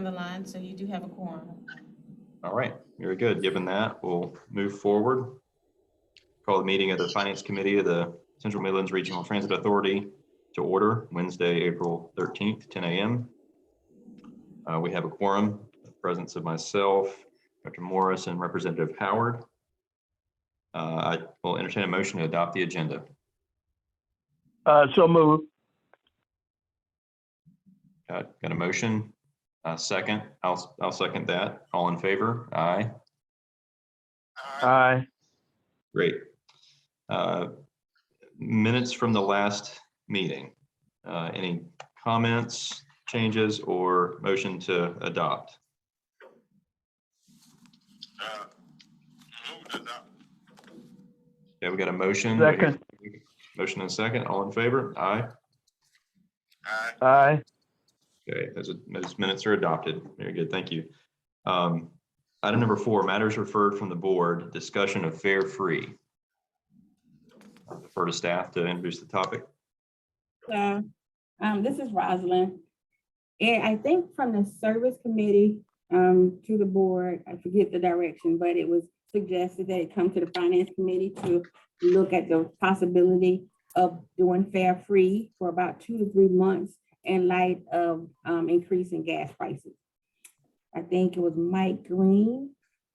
the line, so you do have a quorum. All right, very good. Given that, we'll move forward. Call the meeting of the Finance Committee of the Central Midlands Regional Transit Authority to order Wednesday, April 13th, 10 a.m. We have a quorum, the presence of myself, Dr. Morris, and Representative Howard. I will entertain a motion to adopt the agenda. So moved. Got a motion. Second. I'll second that. All in favor? Aye. Aye. Great. Minutes from the last meeting. Any comments, changes, or motion to adopt? Okay, we got a motion. Second. Motion and second. All in favor? Aye. Aye. Okay, those minutes are adopted. Very good. Thank you. Item number 4, matters referred from the board, discussion of fare free. I'll defer to staff to introduce the topic. This is Rosalind. And I think from the service committee to the board, I forget the direction, but it was suggested that it come to the finance committee to look at the possibility of doing fare free for about 2 to 3 months in light of increasing gas prices. I think it was Mike Green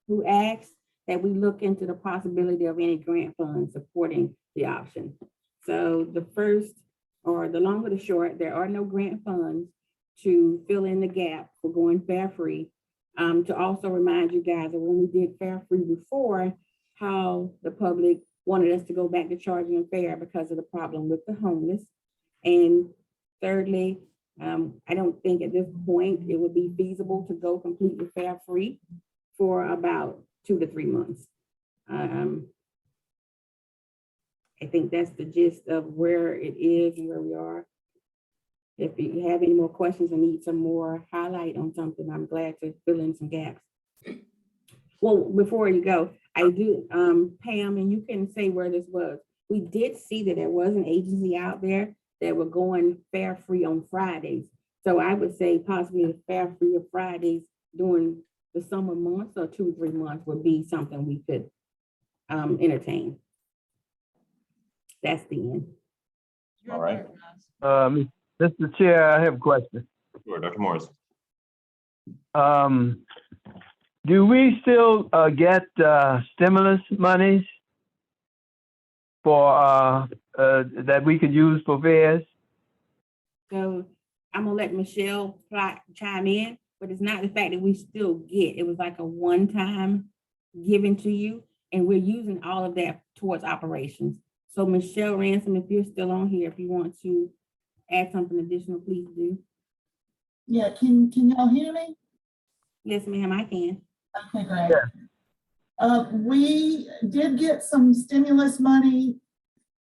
who asked that we look into the possibility of any grant funds supporting the option. So the first, or the long or the short, there are no grant funds to fill in the gap for going fare free. To also remind you guys that when we did fare free before, how the public wanted us to go back to charging a fare because of the problem with the homeless. And thirdly, I don't think at this point it would be feasible to go completely fare free for about 2 to 3 months. I think that's the gist of where it is and where we are. If you have any more questions and need some more highlight on something, I'm glad to fill in some gaps. Well, before you go, I do, Pam, and you can say where this was. We did see that there was an agency out there that were going fare free on Fridays. So I would say possibly fare free of Fridays during the summer months or 2 or 3 months would be something we could entertain. That's the end. All right. Mr. Chair, I have a question. Sure, Dr. Morris. Do we still get stimulus monies for that we could use for fares? So I'm gonna let Michelle chime in, but it's not the fact that we still get. It was like a one-time given to you, and we're using all of that towards operations. So Michelle Ransom, if you're still on here, if you want to add something additional, please do. Yeah, can y'all hear me? Yes, ma'am, I can. Okay, great. Yeah. We did get some stimulus money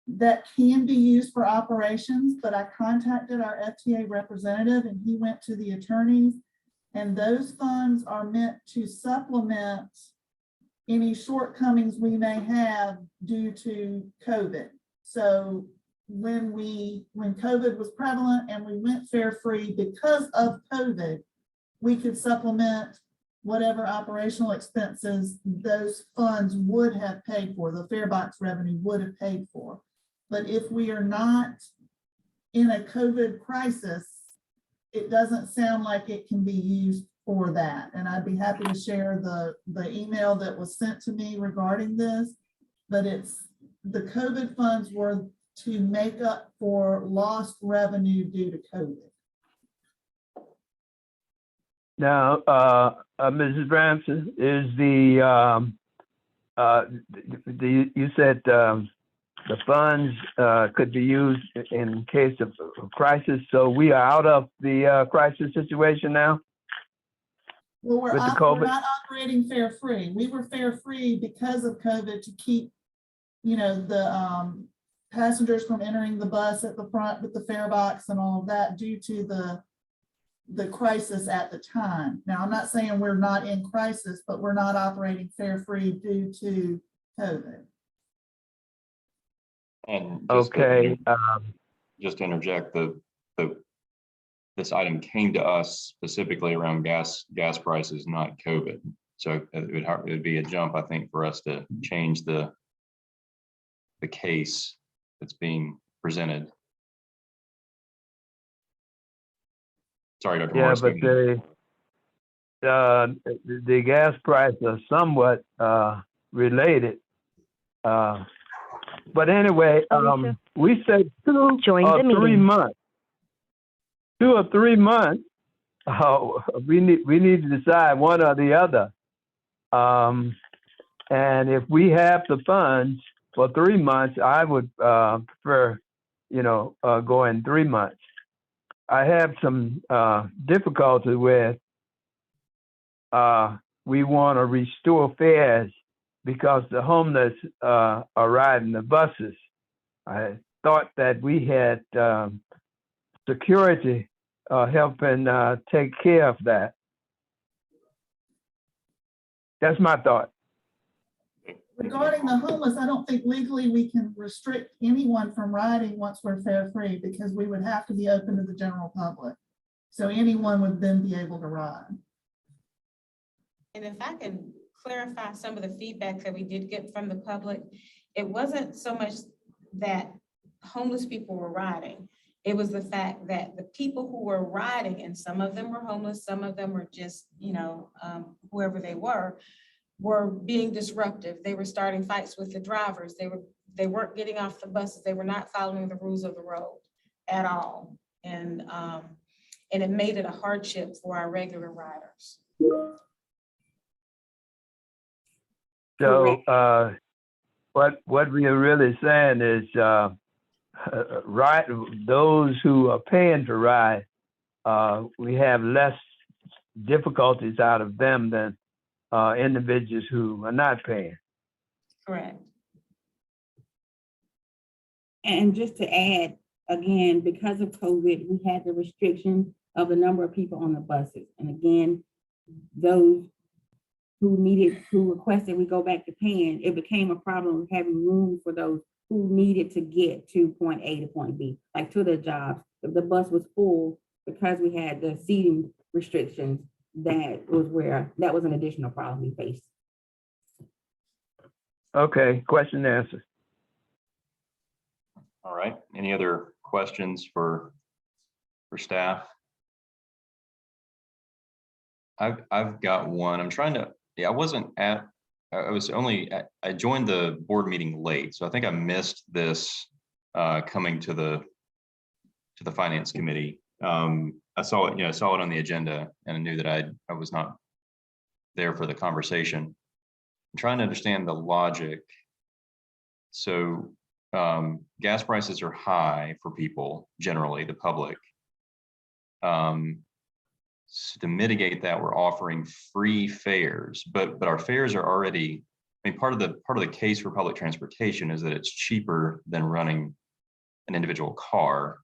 that can be used for operations, but I contacted our FTA representative and he went to the attorneys, and those funds are meant to supplement any shortcomings we may have due to COVID. So when COVID was prevalent and we went fare free because of COVID, we could supplement whatever operational expenses those funds would have paid for, the fare box revenue would have paid for. But if we are not in a COVID crisis, it doesn't sound like it can be used for that. And I'd be happy to share the email that was sent to me regarding this, but it's the COVID funds were to make up for lost revenue due to COVID. Now, Mrs. Ramsey, is you said the funds could be used in case of crisis. So we are out of the crisis situation now? Well, we're with the not operating fare free. We were fare free because of COVID to keep, the passengers from entering the bus at the front with the fare box and all of that due to the crisis at the time. Now, I'm not saying we're not in crisis, but we're not operating fare free due to COVID. And okay. Just to interject, the this item came to us specifically around gas prices, not COVID. So it would be a jump, I think, for us to change the case that's being presented. Sorry, Dr. Yeah, Morris. but the gas prices are somewhat related. But anyway, Alicia? we said 2 Join or the 3 meeting. months. 2 or 3 months. We need to decide one or the other. And if we have the funds for 3 months, I would prefer, going 3 months. I have some difficulty with we want to restore fares because the homeless are riding the buses. I thought that we had security helping take care of that. That's my thought. Regarding the homeless, I don't think legally we can restrict anyone from riding once we're fare free, because we would have to be open to the general public. So anyone would then be able to ride. And if I can clarify some of the feedback that we did get from the public, it wasn't so much that homeless people were riding. It was the fact that the people who were riding, and some of them were homeless, some of them were just, whoever they were being disruptive. They were starting fights with the drivers. They weren't getting off the buses. They were not following the rules of the road at all. And it made it a hardship for our regular riders. So what we are really saying is those who are paying to ride, we have less difficulties out of them than individuals who are not paying. Correct. And just to add, again, because of COVID, we had the restriction of the number of people on the buses. And again, those who requested we go back to paying, it became a problem of having room for those who needed to get to point A to point B, like to their jobs. If the bus was full, because we had the seating restrictions, that was an additional problem we faced. Okay, question and answer. All right. Any other questions for staff? I've got one. I'm trying to. Yeah, I joined the board meeting late, so I think I missed this coming to the finance committee. I saw it, on the agenda, and I knew that I was not there for the conversation. I'm trying to understand the logic. So gas prices are high for people, generally the public. So to mitigate that, we're offering free fares, but our fares are already. I mean, part of the case for public transportation is that it's cheaper than running an individual car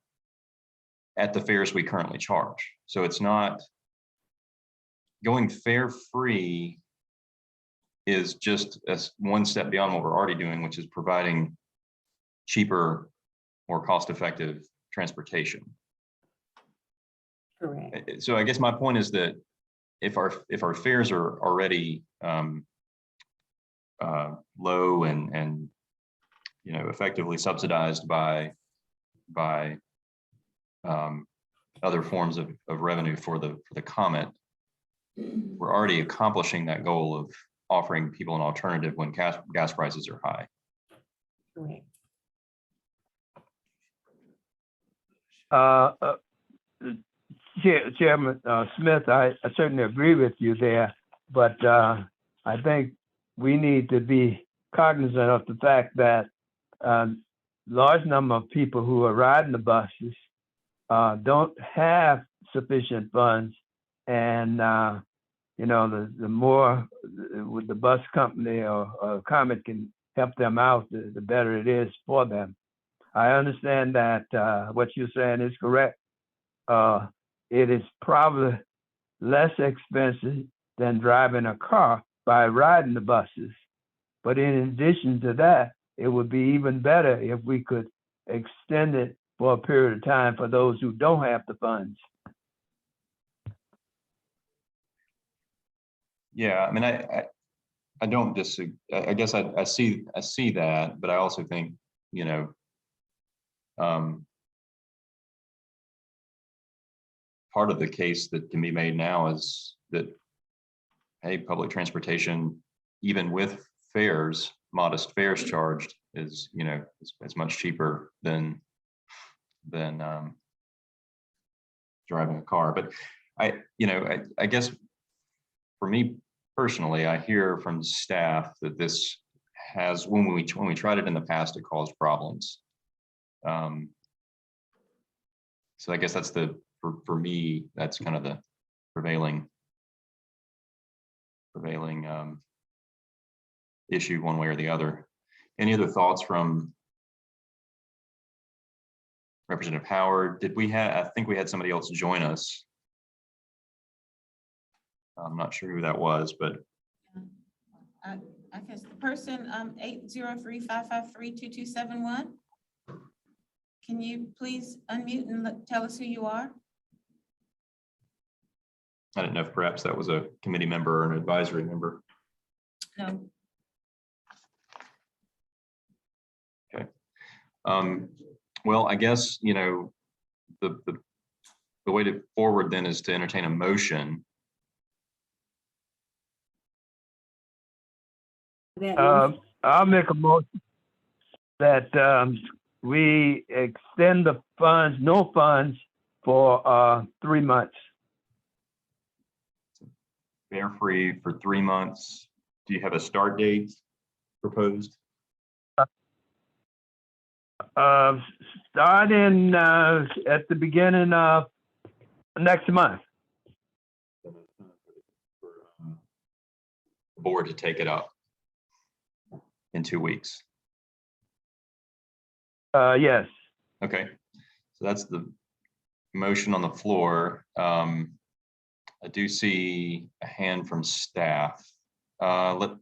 at the fares we currently charge. So it's not going fare free is just one step beyond what we're already doing, which is providing cheaper, more cost-effective transportation. Correct. So I guess my point is that if our fares are already low and effectively subsidized by other forms of revenue for the comment, we're already accomplishing that goal of offering people an alternative when gas prices are high. Correct. Chairman Smith, I certainly agree with you there, but I think we need to be cognizant of the fact that large number of people who are riding the buses don't have sufficient funds, and the more with the bus company or Comet can help them out, the better it is for them. I understand that what you're saying is correct. It is probably less expensive than driving a car by riding the buses. But in addition to that, it would be even better if we could extend it for a period of time for those who don't have the funds. Yeah, I mean, I don't disagree. I guess I see that, but I also think, you know, part of the case that can be made now is that, hey, public transportation, even with fares, modest fares charged, is, you know, it's much cheaper than driving a car. But I guess for me personally, I hear from staff that this has, when we tried it in the past, it caused problems. So I guess that's for me, that's kind of the prevailing issue one way or the other. Any other thoughts from Representative Howard? I think we had somebody else join us. I'm not sure who that was, but I guess the person, 803-553-2271. Can you please unmute and tell us who you are? I didn't know if perhaps that was a committee member or an advisory member. No. Okay. Well, I guess, you know, the way to forward then is to entertain a motion. I'll make a motion that we extend the funds, no funds, for 3 months. Fare free for 3 months. Do you have a start date proposed? Starting at the beginning of next month. The board to take it up in 2 weeks. Yes. Okay, so that's the motion on the floor. I do see a hand from staff. Let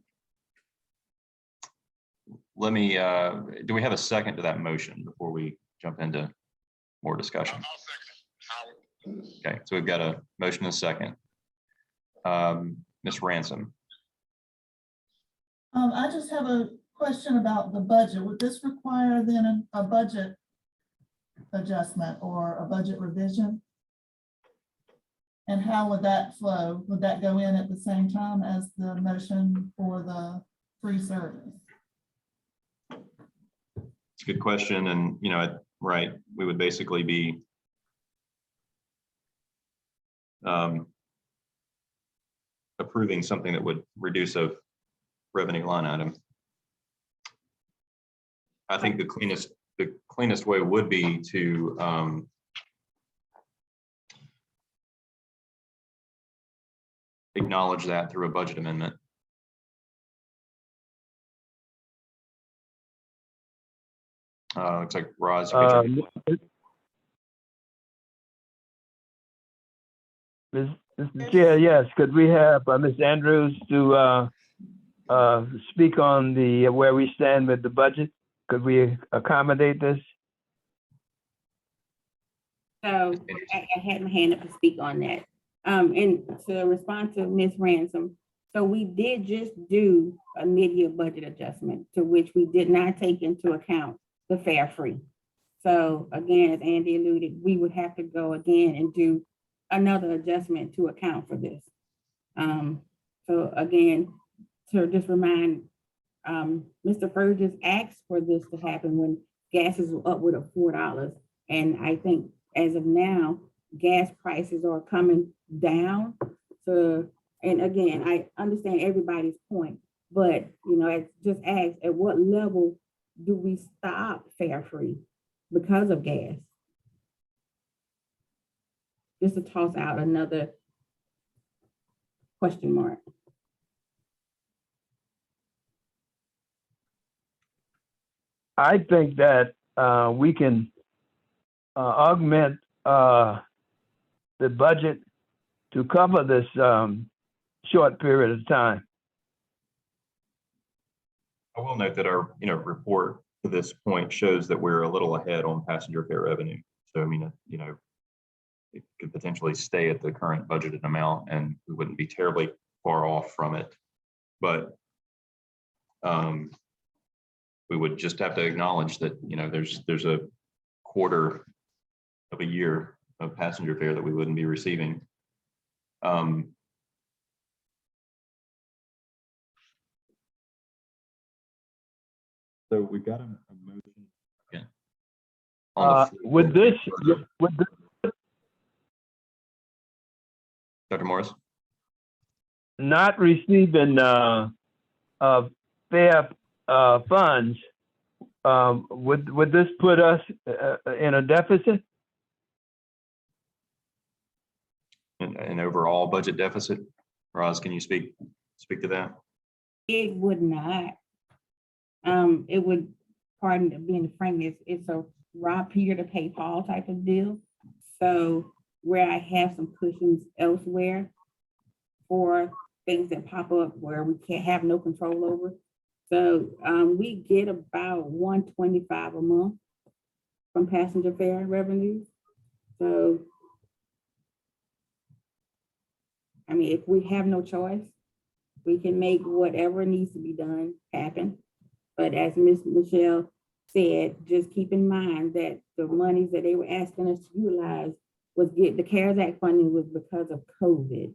me, do we have a second to that motion before we jump into more discussion? Okay, so we've got a motion and a second. Ms. Ransom. I just have a question about the budget. Would this require then a budget adjustment or a budget revision? And how would that flow? Would that go in at the same time as the motion for the free service? It's a good question. And, you know, right, we would basically be approving something that would reduce a revenue line item. I think the cleanest way would be to acknowledge that through a budget amendment. Looks like Roz. Mr. Chair, yes, could we have Ms. Andrews to speak on where we stand with the budget? Could we accommodate this? So I had my hand up to speak on that. And to respond to Ms. Ransom, so we did just do a mid-year budget adjustment to which we did not take into account the fare free. So again, as Andy alluded, we would have to go again and do another adjustment to account for this. So again, to just remind, Mr. Burgess asked for this to happen when gas is upward of $4. And I think as of now, gas prices are coming down. So, and again, I understand everybody's point, but you know, I just asked, at what level do we stop fare free because of gas? Just to toss out another question mark. I think that we can augment the budget to cover this short period of time. I will note that our report to this point shows that we're a little ahead on passenger fare revenue. So I mean, it could potentially stay at the current budgeted amount, and we wouldn't be terribly far off from it. But we would just have to acknowledge that, you know, there's a quarter of a year of passenger fare that we wouldn't be receiving. So we've got a motion. Yeah. With this, Dr. Morris? not receiving fair funds, would this put us in a deficit? An overall budget deficit? Roz, can you speak to that? It would not. It would, pardon being frank, it's a rob Peter to pay Paul type of deal. So where I have some cushions elsewhere for things that pop up where we can't have no control over. So we get about 125 a month from passenger fare revenue. So, I mean, if we have no choice, we can make whatever needs to be done happen. But as Ms. Michelle said, just keep in mind that the monies that they were asking us to utilize was the CARES Act funding was because of COVID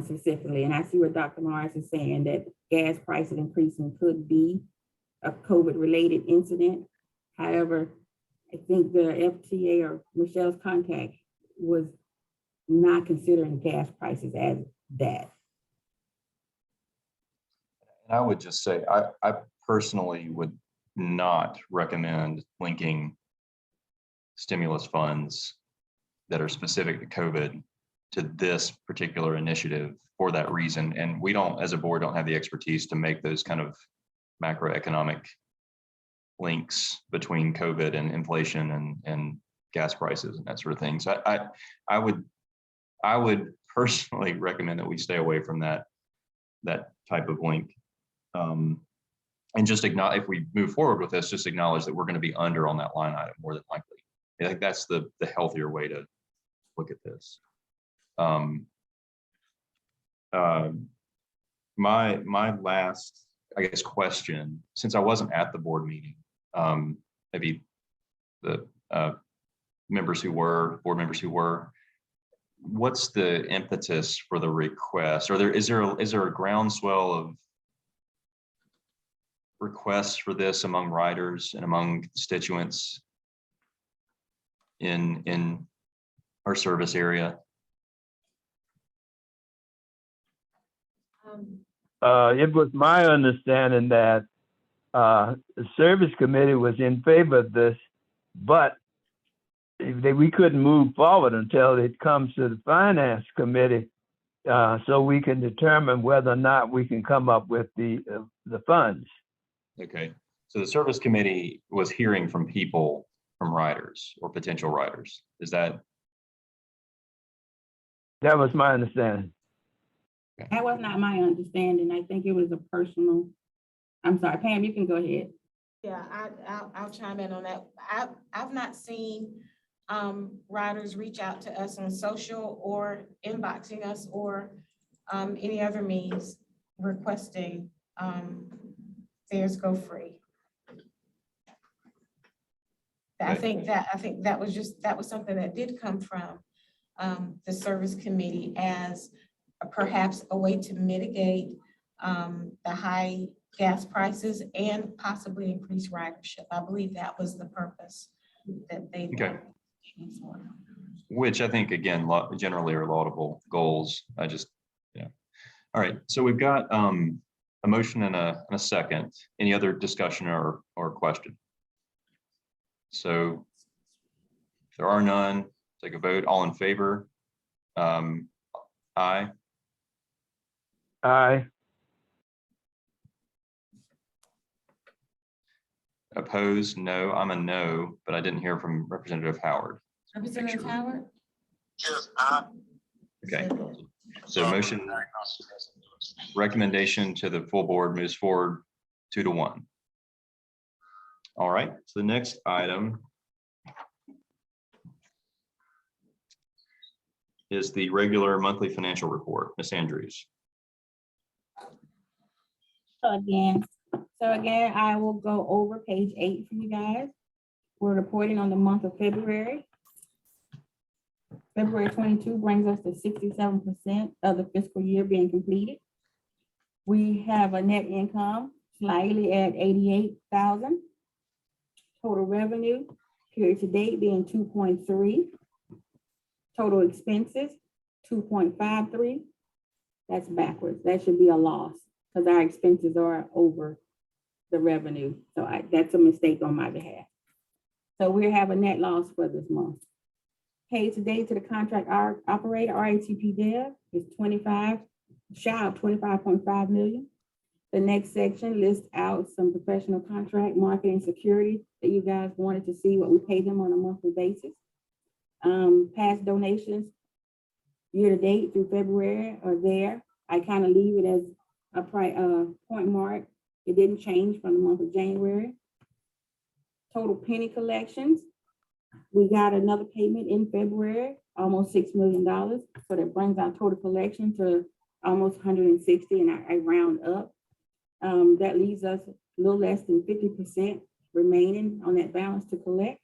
specifically. And I see what Dr. Morris is saying, that gas prices increasing could be a COVID related incident. However, I think the FTA or Michelle's contact was not considering gas prices as that. I would just say, I personally would not recommend linking stimulus funds that are specific to COVID to this particular initiative for that reason. And we don't, as a board, don't have the expertise to make those kind of macroeconomic links between COVID and inflation and gas prices and that sort of thing. So I would personally recommend that we stay away from that type of link. And just acknowledge, if we move forward with this, just acknowledge that we're going to be under on that line item more than likely. I think that's the healthier way to look at this. My last, I guess, question, since I wasn't at the board meeting, maybe the board members who were, what's the impetus for the request? Or is there a groundswell of requests for this among riders and among constituents in our service area? It was my understanding that the service committee was in favor of this, but we couldn't move forward until it comes to the finance committee, so we can determine whether or not we can come up with the funds. Okay, so the service committee was hearing from people, from riders or potential riders. Is that? That was my understanding. That was not my understanding. I think it was a personal, I'm sorry, Pam, you can go ahead. Yeah, I'll chime in on that. I've not seen riders reach out to us on social or inboxing us or any other means requesting fares go free. I think that was something that did come from the service committee as perhaps a way to mitigate the high gas prices and possibly increase ridership. I believe that was the purpose that they. Okay. Which I think, again, generally are laudable goals. Yeah. All right, so we've got a motion and a second. Any other discussion or question? So if there are none, take a vote. All in favor? Aye. Aye. Opposed? No. I'm a no, but I didn't hear from Representative Howard. Representative Howard? Yes, aye. Okay. So motion, recommendation to the full board moves forward 2-1. All right, so the next item is the regular monthly financial report. Ms. Andrews. So again, I will go over page 8 for you guys. We're reporting on the month of February. February 22 brings us to 67% of the fiscal year being completed. We have a net income slightly at 88,000. Total revenue period to date being 2.3. Total expenses 2.53. That's backwards. That should be a loss because our expenses are over the revenue. So that's a mistake on my behalf. So we have a net loss for this month. Paid today to the contract operator, RATP Dev, is 25, shy of 25.5 million. The next section lists out some professional contract, marketing, security that you guys wanted to see what we pay them on a monthly basis. Past donations year to date through February are there. I kind of leave it as a point mark. It didn't change from the month of January. Total penny collections. We got another payment in February, almost $6 million. So that brings our total collection to almost 160, and I round up. That leaves us a little less than 50% remaining on that balance to collect.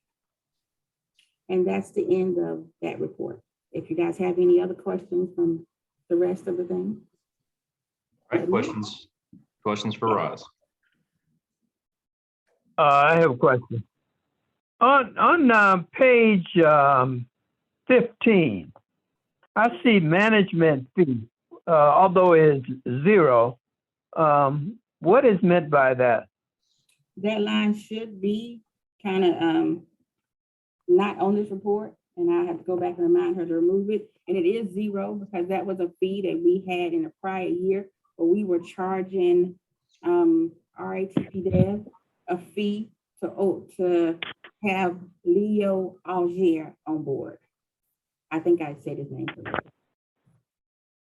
And that's the end of that report. If you guys have any other questions from the rest of the thing. All right, questions for Roz? I have a question. On page 15, I see management fee, although it's 0. What is meant by that? That line should be kind of not on this report, and I have to go back and remind her to remove it. And it is 0 because that was a fee that we had in the prior year, but we were charging RATP Dev a fee to have Leo Algier on board. I think I said his name correctly.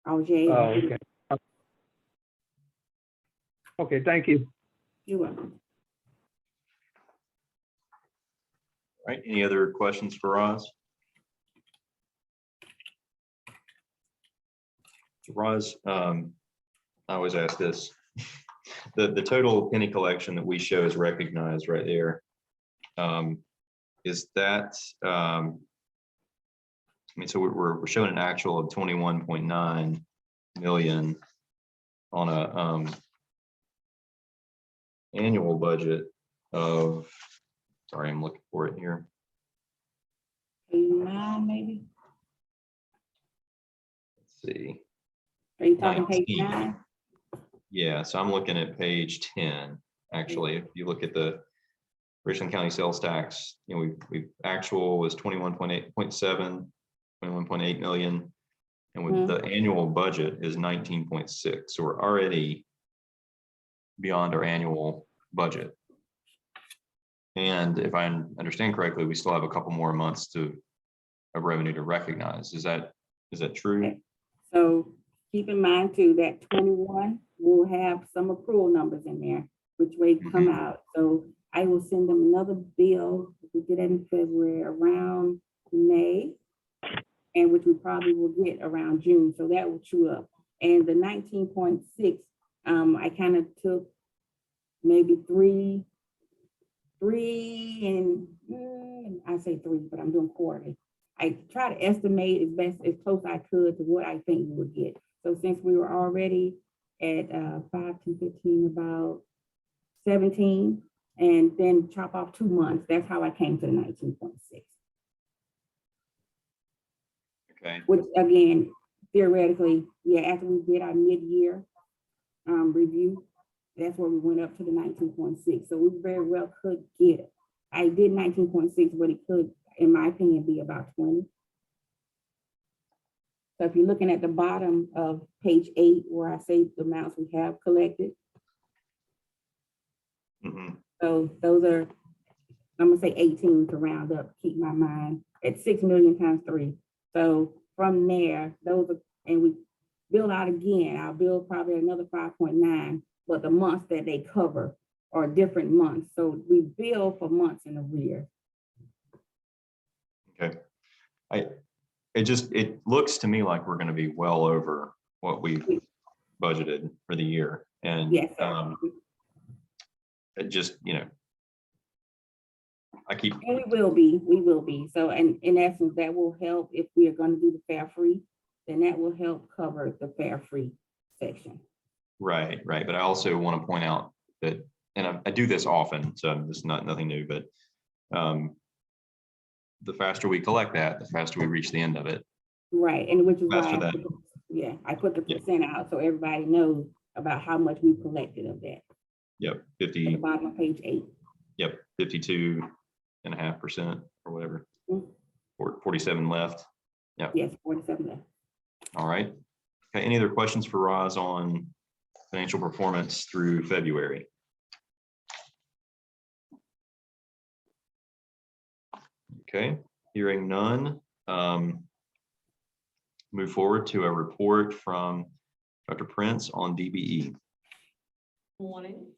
Algier. Oh, okay. Okay, thank you. You're welcome. All right, any other questions for Roz? Roz, I always ask this. The total penny collection that we show is recognized right there. Is that, I mean, so we're showing an actual of 21.9 million on a annual budget of, sorry, I'm looking for it here. 9 maybe? Let's see. Are you talking page 19. 9? Yeah, so I'm looking at page 10. Actually, if you look at the Richland County sales tax, you know, we actual was 21.7, 21.8 million. And with the annual budget is 19.6. So we're already beyond our annual budget. And if I understand correctly, we still have a couple more months of revenue to recognize. Is that true? Okay. So keep in mind too, that 21 will have some accrual numbers in there, which may come out. So I will send them another bill, if we did that in February, around May, and which we probably will get around June. So that will chew up. And the 19.6, I kind of took maybe three, and I say 3, but I'm doing quarterly. I try to estimate as close I could to what I think we would get. So since we were already at 5 to 15, about 17, and then chop off 2 months, that's how I came to the 19.6. Okay. Which again, theoretically, yeah, after we did our mid-year review, that's where we went up to the 19.6. So we very well could get it. I did 19.6, but it could, in my opinion, be about 20. So if you're looking at the bottom of page 8, where I say the amounts we have collected. So those are, I'm gonna say 18 to round up, keep my mind at 6 million times 3. So from there, those are, and we bill out again, I'll bill probably another 5.9, but the months that they cover are different months. So we bill for months in arrears. Okay. It looks to me like we're going to be well over what we budgeted for the year. And Yes, sir. it just, I keep, And we will be. So in essence, that will help if we are going to do the fare free, then that will help cover the fare free section. right. But I also want to point out that, and I do this often, so it's nothing new, but the faster we collect that, the faster we reach the end of it. Right, and which is why Faster I put the Yeah. percent out so everybody knows about how much we collected of that. Yep, At the 50, bottom of page 8. yep, 52.5% or whatever, Mhm. or 47 left. Yes, 47 left. All right. Okay, any other questions for Roz on financial performance through February? Okay, hearing none. Move forward to a report from Dr. Prince on DBE. Morning.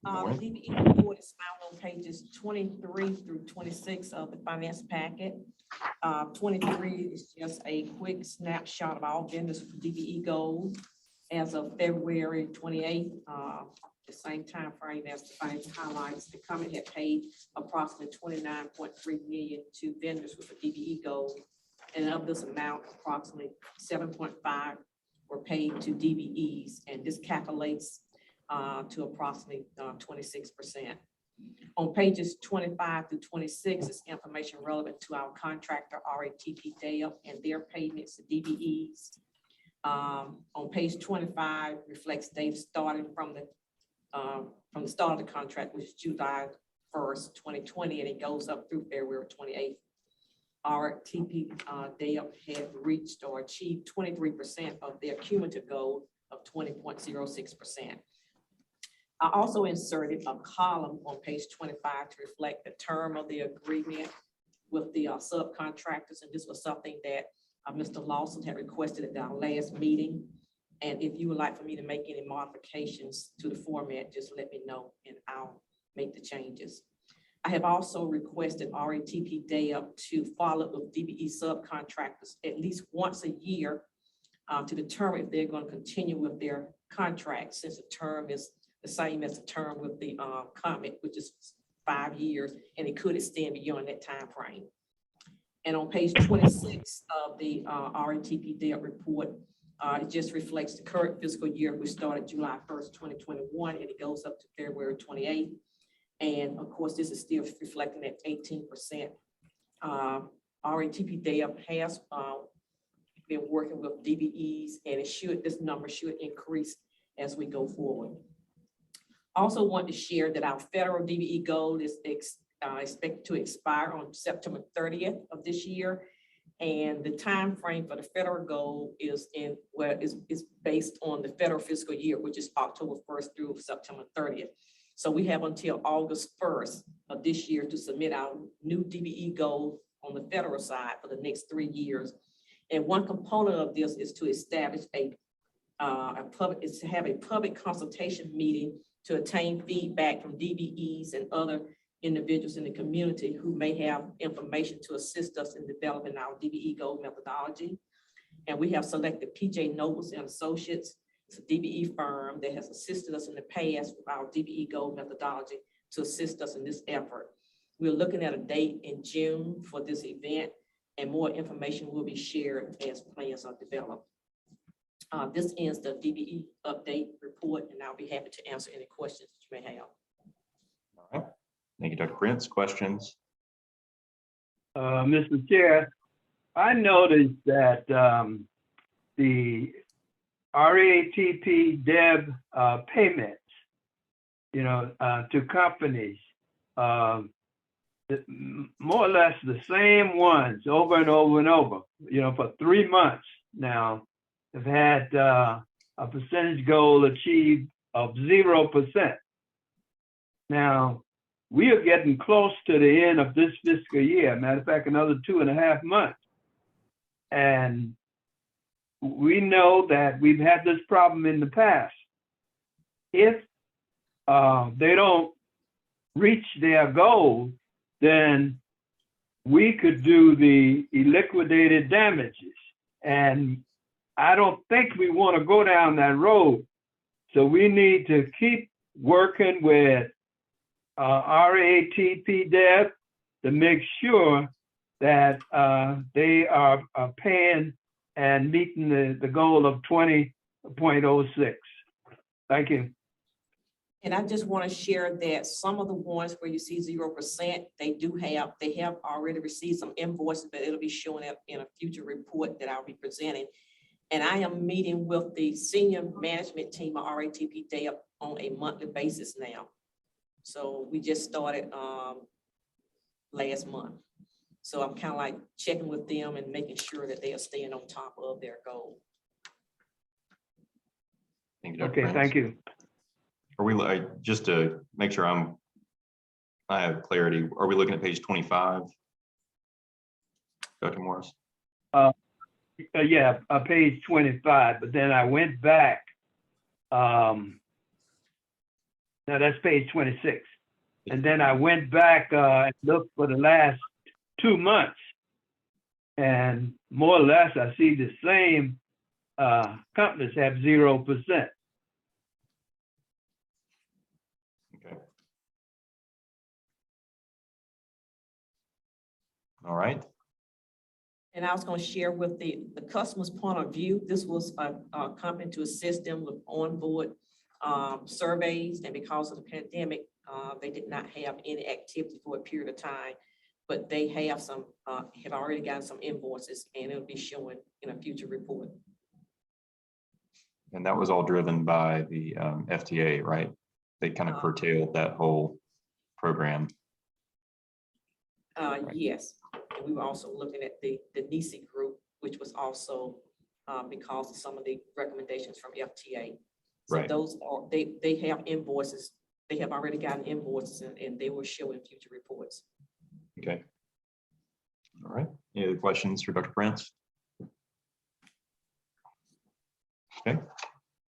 The Morning. DBE report is found on pages 23 through 26 of the finance packet. 23 is just a quick snapshot of all vendors for DBE goals as of February 28th, the same time frame as the finance highlights. The company had paid approximately 29.3 million to vendors with a DBE goal. And of this amount, approximately 7.5 were paid to DBEs, and this calculates to approximately 26%. On pages 25 through 26 is information relevant to our contractor RATP DAIL and their payments to DBEs. On page 25 reflects dates starting from the start of the contract, which is July 1st, 2020, and it goes up through February 28th. RTP DAIL had reached or achieved 23% of their cumulative goal of 20.06%. I also inserted a column on page 25 to reflect the term of the agreement with the subcontractors, and this was something that Mr. Lawson had requested at our last meeting. And if you would like for me to make any modifications to the format, just let me know and I'll make the changes. I have also requested RATP DAIL to follow up with DBE subcontractors at least once a year to determine if they're going to continue with their contract, since the term is the same as the term with the comment, which is 5 years, and it could extend beyond that time frame. And on page 26 of the RATP DAIL report, it just reflects the current fiscal year, which started July 1st, 2021, and it goes up to February 28th. And of course, this is still reflecting at 18%. RATP DAIL has been working with DBEs, and this number should increase as we go forward. Also want to share that our federal DBE goal is expected to expire on September 30th of this year. And the time frame for the federal goal is based on the federal fiscal year, which is October 1st through September 30th. So we have until August 1st of this year to submit our new DBE goal on the federal side for the next 3 years. And one component of this is to establish to have a public consultation meeting to obtain feedback from DBEs and other individuals in the community who may have information to assist us in developing our DBE goal methodology. And we have selected PJ Nobles and Associates. It's a DBE firm that has assisted us in the past with our DBE goal methodology to assist us in this effort. We're looking at a date in June for this event, and more information will be shared as plans are developed. This ends the DBE update report, and I'll be happy to answer any questions that you may have. All right. Thank you, Dr. Prince. Questions? Mr. Chair, I noticed that the RATP DEB payments, to companies, more or less the same ones over and over and over, for 3 months now, have had a percentage goal achieved of 0%. Now, we are getting close to the end of this fiscal year. Matter of fact, another 2.5 months. And we know that we've had this problem in the past. If they don't reach their goal, then we could do the liquidated damages. And I don't think we want to go down that road So we need to keep working with RATP Dev to make sure that they are paying and meeting the goal of 20.06. Thank you. And I just want to share that some of the ones where you see 0%, they have already received some invoices, but it'll be showing up in a future report that I'll be presenting. And I am meeting with the senior management team of RATP Day on a monthly basis now. So we just started last month. So I'm kind of like checking with them and making sure that they are staying on top of their goal. Thank you, Dr. Okay, Prince. thank you. Are we, just to make sure I have clarity, are we looking at page 25? Dr. Morris? Yeah, page 25, but then I went back. No, that's page 26. And then I went back and looked for the last 2 months. And more or less, I see the same companies have 0%. Okay. All right. And I was going to share with the customer's point of view. This was a company to assist them with onboard surveys. And because of the pandemic, they did not have any activity for a period of time. But they have have already gotten some invoices, and it'll be showing in a future report. And that was all driven by the FTA, right? They kind of curtailed that whole program. Yes, and we were also looking at the NICE group, which was also because of some of the recommendations from FTA. So Right. those are, they have invoices, they have already gotten invoices, and they will show in future reports. Okay. All right. Any other questions for Dr. Prince? Okay.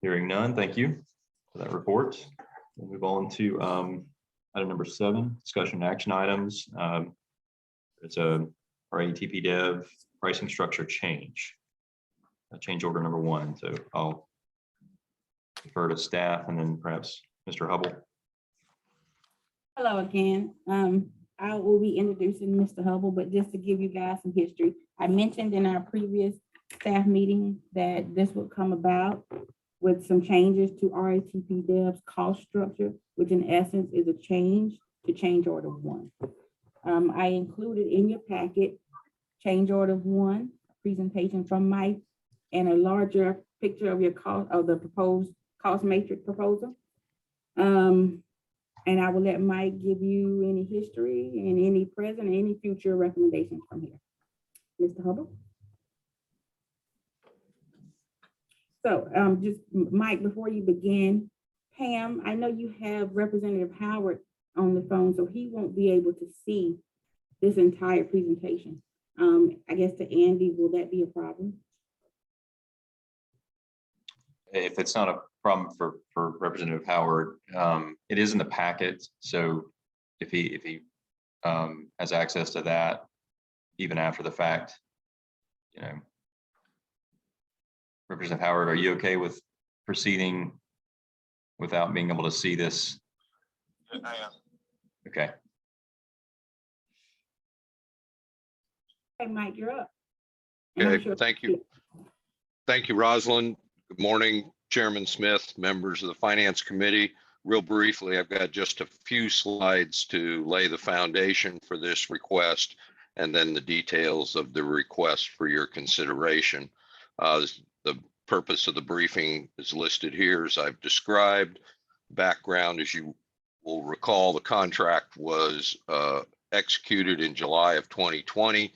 Hearing none, thank you for that report. We'll move on to item number 7, discussion action items. It's a RATP Dev pricing structure change. Change order number 1. So I'll defer to staff and then perhaps Mr. Hubble. Hello again. I will be introducing Mr. Hubble, but just to give you guys some history, I mentioned in our previous staff meeting that this would come about with some changes to RATP Dev's cost structure, which in essence is a change to change order 1. I included in your packet change order 1, presentation from Mike, and a larger picture of your cost of the proposed cost matrix proposal. And I will let Mike give you any history and any present and any future recommendations from here. Mr. Hubble? So just Mike, before you begin, Pam, I know you have Representative Howard on the phone, so he won't be able to see this entire presentation. I guess to Andy, will that be a problem? If it's not a problem for Representative Howard, it is in the packet. So if he has access to that, even after the fact, you know, Representative Howard, are you okay with proceeding without being able to see this? I am. Okay. Hey, Mike, you're up. And I'm Okay, sure- thank you. Thank you, Rosalind. Good morning, Chairman Smith, members of the Finance Committee. Real briefly, I've got just a few slides to lay the foundation for this request and then the details of the request for your consideration. The purpose of the briefing is listed here as I've described. Background, as you will recall, the contract was executed in July of 2020,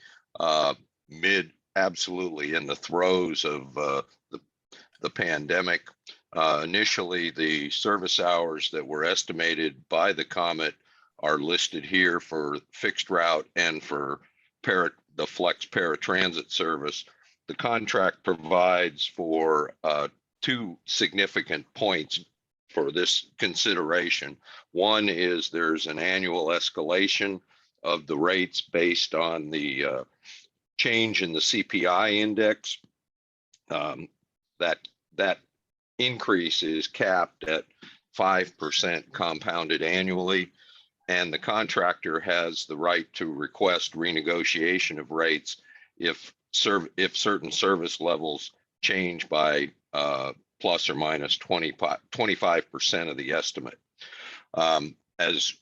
absolutely in the throes of the pandemic. Initially, the service hours that were estimated by the Comet are listed here for fixed route and for the flex paratransit service. The contract provides for 2 significant points for this consideration. One is there's an annual escalation of the rates based on the change in the CPI index. That increase is capped at 5% compounded annually, and the contractor has the right to request renegotiation of rates if certain service levels change by plus or minus 25% of the estimate. As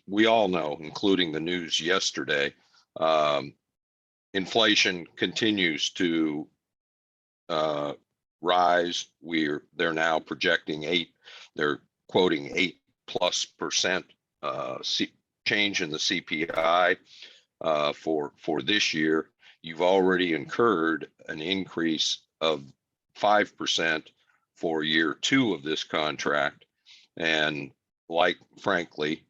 we all know, including the news yesterday, inflation continues to rise. They're now projecting they're quoting 8+% change in the CPI for this year. You've already incurred an increase of 5% for year 2 of this contract. And frankly,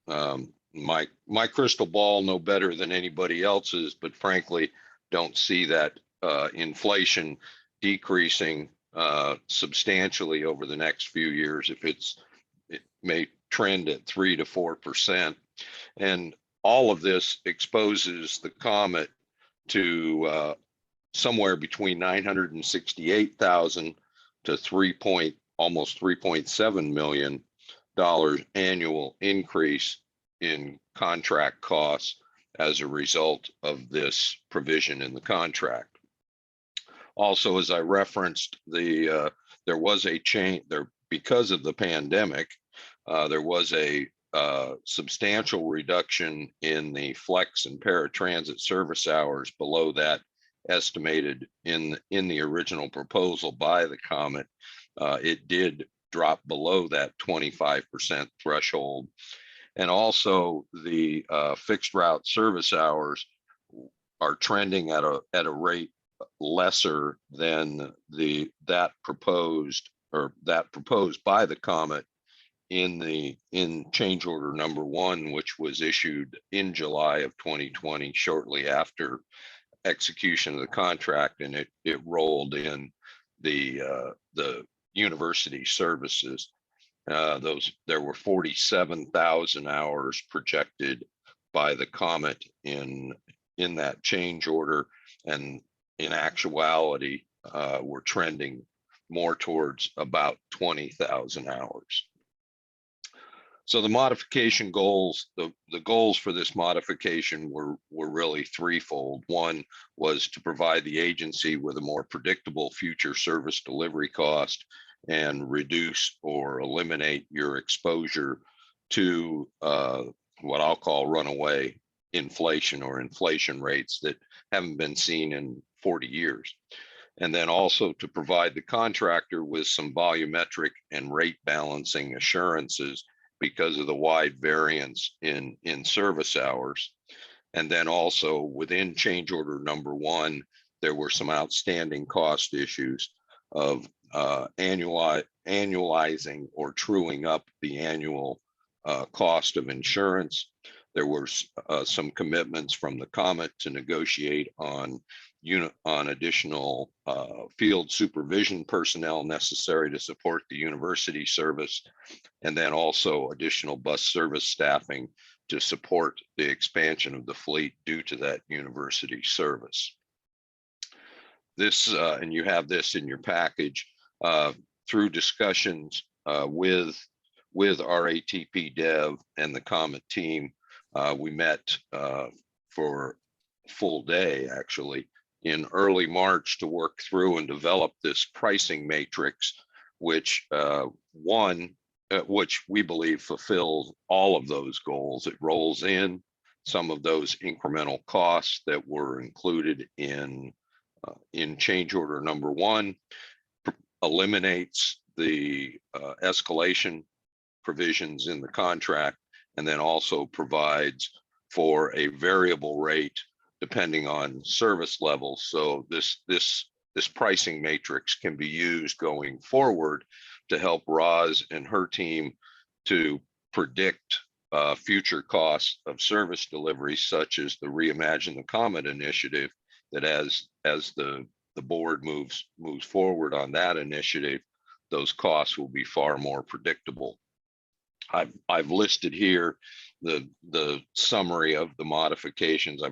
my crystal ball no better than anybody else's, but frankly, don't see that inflation decreasing substantially over the next few years. It may trend at 3 to 4%. And all of this exposes the Comet to somewhere between $968,000 to almost $3.7 million annual increase in contract costs as a result of this provision in the contract. Also, as I referenced, there was a change there because of the pandemic. There was a substantial reduction in the flex and paratransit service hours below that estimated in the original proposal by the Comet. It did drop below that 25% threshold. And also the fixed route service hours are trending at a rate lesser than that proposed by the Comet in change order number 1, which was issued in July of 2020, shortly after execution of the contract, and it rolled in the university services. There were 47,000 hours projected by the Comet in that change order, and in actuality, we're trending more towards about 20,000 hours. So the modification goals, the goals for this modification were really threefold. One was to provide the agency with a more predictable future service delivery cost and reduce or eliminate your exposure to what I'll call runaway inflation or inflation rates that haven't been seen in 40 years. And then also to provide the contractor with some volumetric and rate balancing assurances because of the wide variance in service hours. And then also within change order number 1, there were some outstanding cost issues of annualizing or truing up the annual cost of insurance. There were some commitments from the Comet to negotiate on additional field supervision personnel necessary to support the university service, and then also additional bus service staffing to support the expansion of the fleet due to that university service. This, and you have this in your package, through discussions with RATP Dev and the Comet team, we met for a full day actually in early March to work through and develop this pricing matrix, which which we believe fulfills all of those goals. It rolls in some of those incremental costs that were included in change order number 1, eliminates the escalation provisions in the contract, and then also provides for a variable rate depending on service levels. So this pricing matrix can be used going forward to help Roz and her team to predict future costs of service delivery, such as the Reimagine the Comet initiative, that as the board moves forward on that initiative, those costs will be far more predictable. I've listed here the summary of the modifications.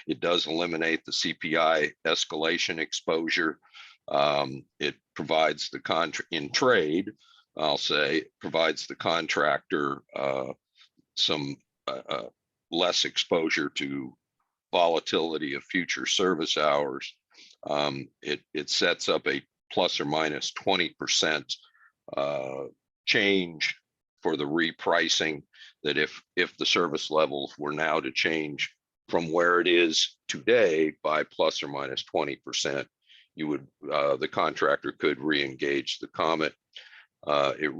It does eliminate the CPI escalation exposure. It provides the contract in trade, I'll say, provides the contractor some less exposure to volatility of future service hours. It sets up a plus or minus 20% change for the repricing, that if the service levels were now to change from where it is today by plus or minus 20%, you would the contractor could re-engage the Comet. It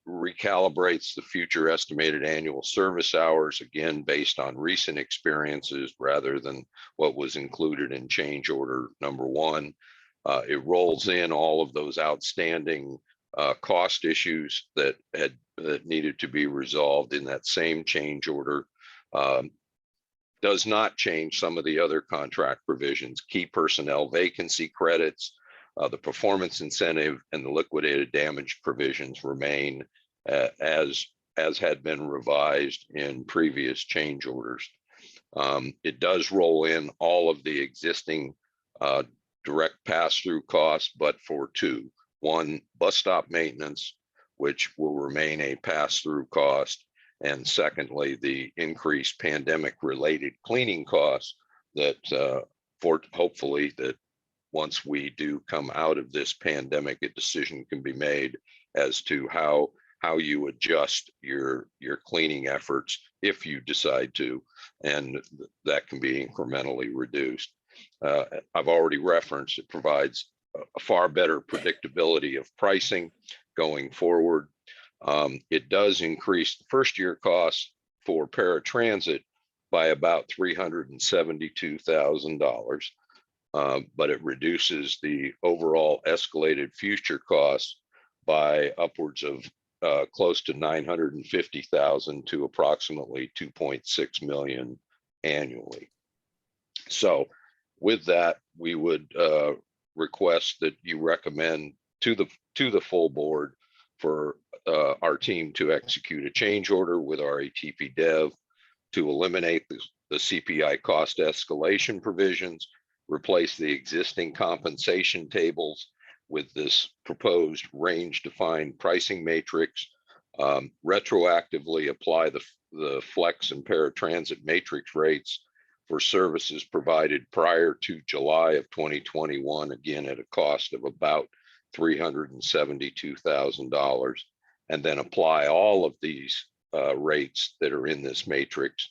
recalibrates the future estimated annual service hours, again, based on recent experiences rather than what was included in change order number 1. It rolls in all of those outstanding cost issues that needed to be resolved in that same change order. Does not change some of the other contract provisions, key personnel vacancy credits, the performance incentive, and the liquidated damage provisions remain as had been revised in previous change orders. It does roll in all of the existing direct pass-through costs, but for 2. 1, bus stop maintenance, which will remain a pass-through cost, and secondly, the increased pandemic-related cleaning costs that hopefully that once we do come out of this pandemic, a decision can be made as to how you adjust your cleaning efforts if you decide to, and that can be incrementally reduced. I've already referenced it provides a far better predictability of pricing going forward. It does increase the first year costs for paratransit by about $372,000. But it reduces the overall escalated future costs by upwards of close to $950,000 to approximately $2.6 million annually. So with that, we would request that you recommend to the full board for our team to execute a change order with our ATP Dev to eliminate the CPI cost escalation provisions, replace the existing compensation tables with this proposed range defined pricing matrix, retroactively apply the flex and paratransit matrix rates for services provided prior to July of 2021, again at a cost of about $372,000, and then apply all of these rates that are in this matrix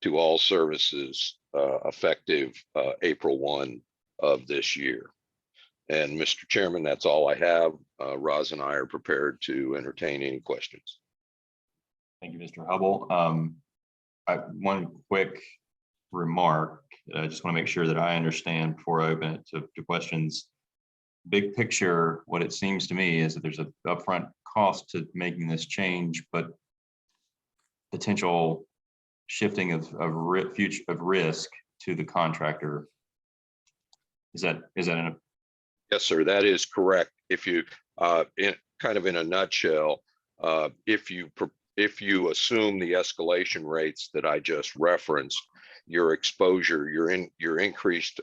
to all services effective April 1 of this year. And Mr. Chairman, that's all I have. Roz and I are prepared to entertain any questions. Thank you, Mr. Hubble. One quick remark. I just want to make sure that I understand before I open it to questions. Big picture, what it seems to me is that there's an upfront cost to making this change, but potential shifting of risk to the contractor. Is that in Yes, sir, that is correct. If you in a nutshell, if you assume the escalation rates that I just referenced, your exposure, your increased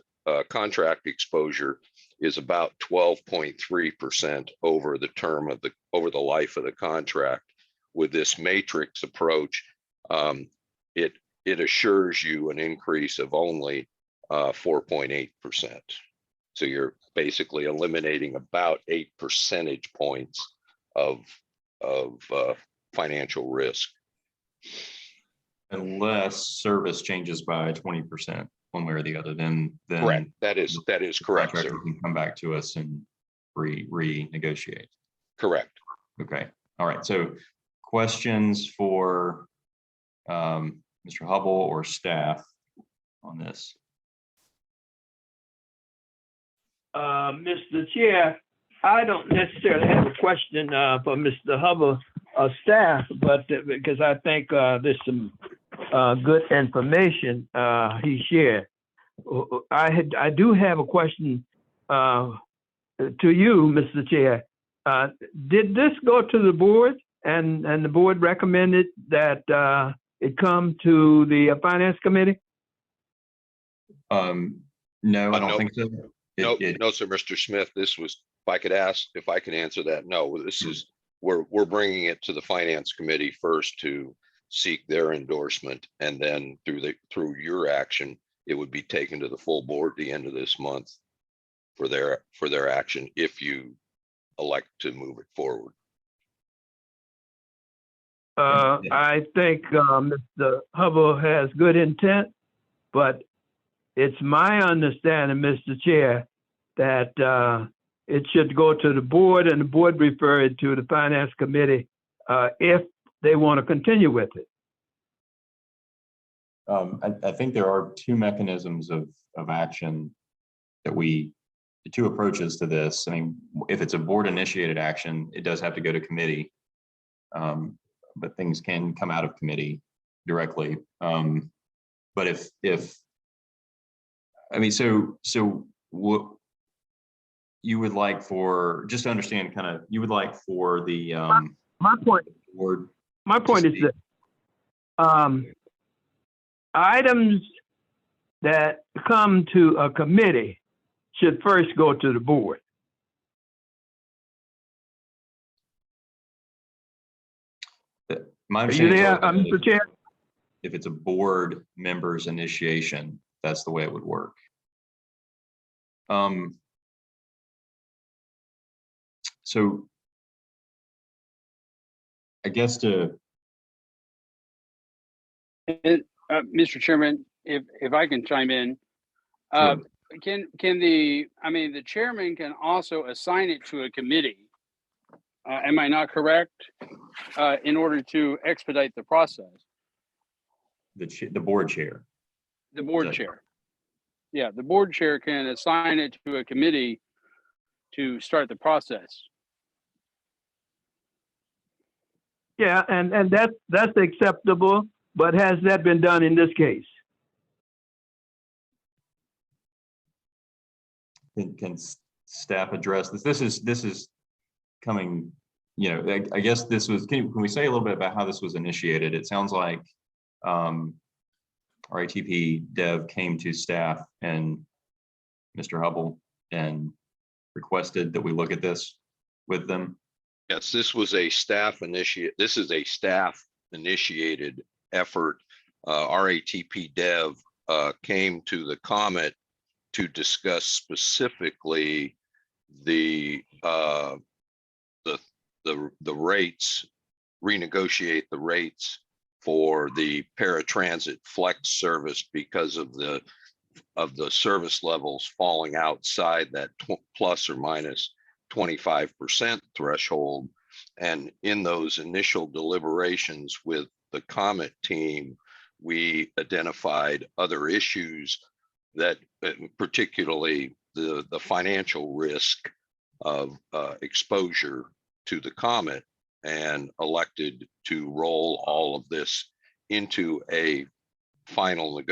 contract exposure is about 12.3% over the term of the life of the contract. With this matrix approach, it assures you an increase of only 4.8%. So you're basically eliminating about 8 percentage points of financial risk. Unless service changes by 20% one way or the other, then correct. That is correct, sir. Can come back to us and renegotiate. Correct. Okay. All right. So questions for Mr. Hubble or staff on this? Mr. Chair, I don't necessarily have a question for Mr. Hubble or staff, but because I think there's some good information he shared. I do have a question to you, Mr. Chair. Did this go to the board and the board recommended that it come to the finance committee? No, I don't think so. No, It- no, sir, Mr. Smith, this was, if I could ask, if I can answer that, no, this is, we're bringing it to the finance committee first to seek their endorsement, and then through your action, it would be taken to the full board at the end of this month for their action, if you elect to move it forward. I think Mr. Hubble has good intent, but it's my understanding, Mr. Chair, that it should go to the board and the board refer it to the finance committee if they want to continue with it. I think there are two mechanisms of action that the two approaches to this. I mean, if it's a board initiated action, it does have to go to committee. But things can come out of committee directly. But if I mean, so what you would like for, just to understand kind of, you would like for the My point board. is that items that come to a committee should first go to the board. My Are you understanding is there, always Mr. Chair? if it's a board member's initiation, that's the way it would work. So I guess Mr. Chairman, if I can chime in, can the chairman can also assign it to a committee. Am I not correct? In order to expedite the process. the board chair. The board chair. Yeah, the board chair can assign it to a committee to start the process. Yeah, and that's acceptable, but has that been done in this case? Can staff address this? This is coming, you know, I guess this was, can we say a little bit about how this was initiated? It sounds like our ATP dev came to staff and Mr. Hubble and requested that we look at this with them. Yes, this was a staff initiated effort. RATP Dev came to the Comet to discuss specifically the rates, renegotiate the rates for the paratransit flex service because of the service levels falling outside that plus or minus 25% threshold. And in those initial deliberations with the Comet team, we identified other issues that particularly the financial risk of exposure to the Comet, and elected to roll all of this into a final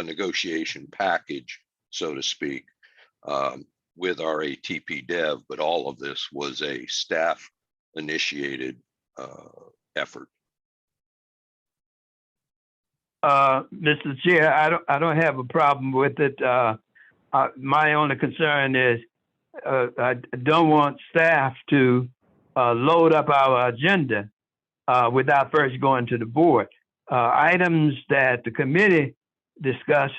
negotiation package, so to speak, with our ATP Dev, but all of this was a staff initiated effort. Mr. Chair, I don't have a problem with it. My only concern is I don't want staff to load up our agenda without first going to the board. Items that the committee discuss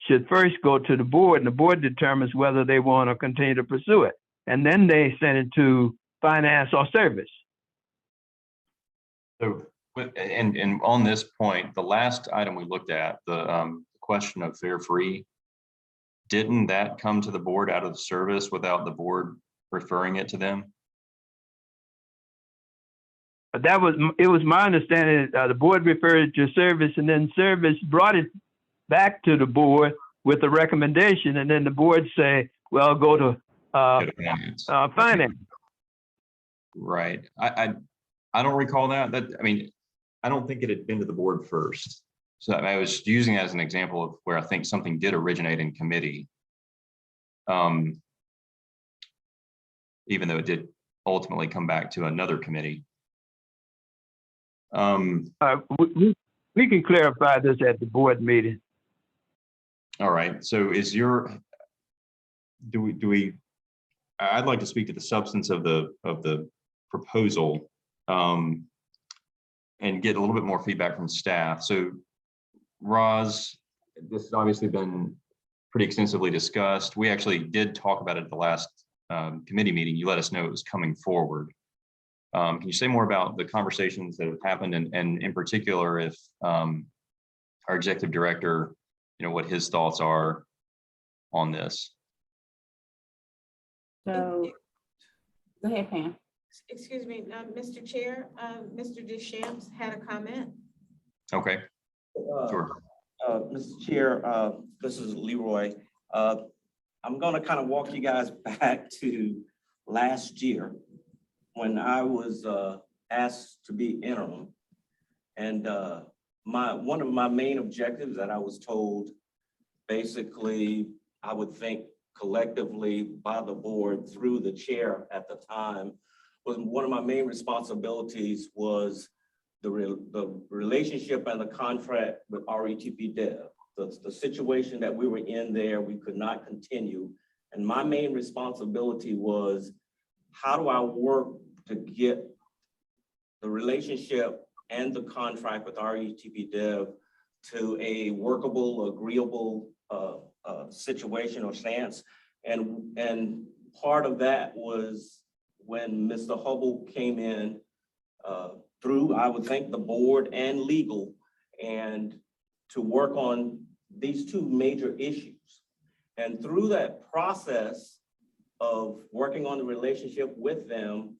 should first go to the board, and the board determines whether they want to continue to pursue it. And then they send it to finance or service. So, and on this point, the last item we looked at, the question of fare free, didn't that come to the board out of the service without the board referring it to them? It was my understanding the board referred it to service, and then service brought it back to the board with a recommendation, and then the board say, well, go to finance. Right. I don't recall that. I mean, I don't think it had been to the board first. So I was using it as an example of where I think something did originate in committee. Even though it did ultimately come back to another committee. We can clarify this at the board meeting. All right. So I'd like to speak to the substance of the proposal, and get a little bit more feedback from staff. So Roz, this has obviously been pretty extensively discussed. We actually did talk about it at the last committee meeting. You let us know it was coming forward. Can you say more about the conversations that have happened, and in particular, if our executive director, what his thoughts are on this? So, go ahead, Pam. Excuse me, Mr. Chair, Mr. Deschamps had a comment. Okay, sure. Mr. Chair, this is Leroy. I'm going to kind of walk you guys back to last year when I was asked to be interim. And one of my main objectives that I was told, basically, I would think collectively by the board through the chair at the time, was one of my main responsibilities was the relationship and the contract with RETP Dev. The situation that we were in there, we could not continue. And my main responsibility was, how do I work to get the relationship and the contract with RETP Dev to a workable, agreeable situation or stance? And part of that was when Mr. Hubble came in through, I would think, the board and legal, and to work on these two major issues. And through that process of working on the relationship with them,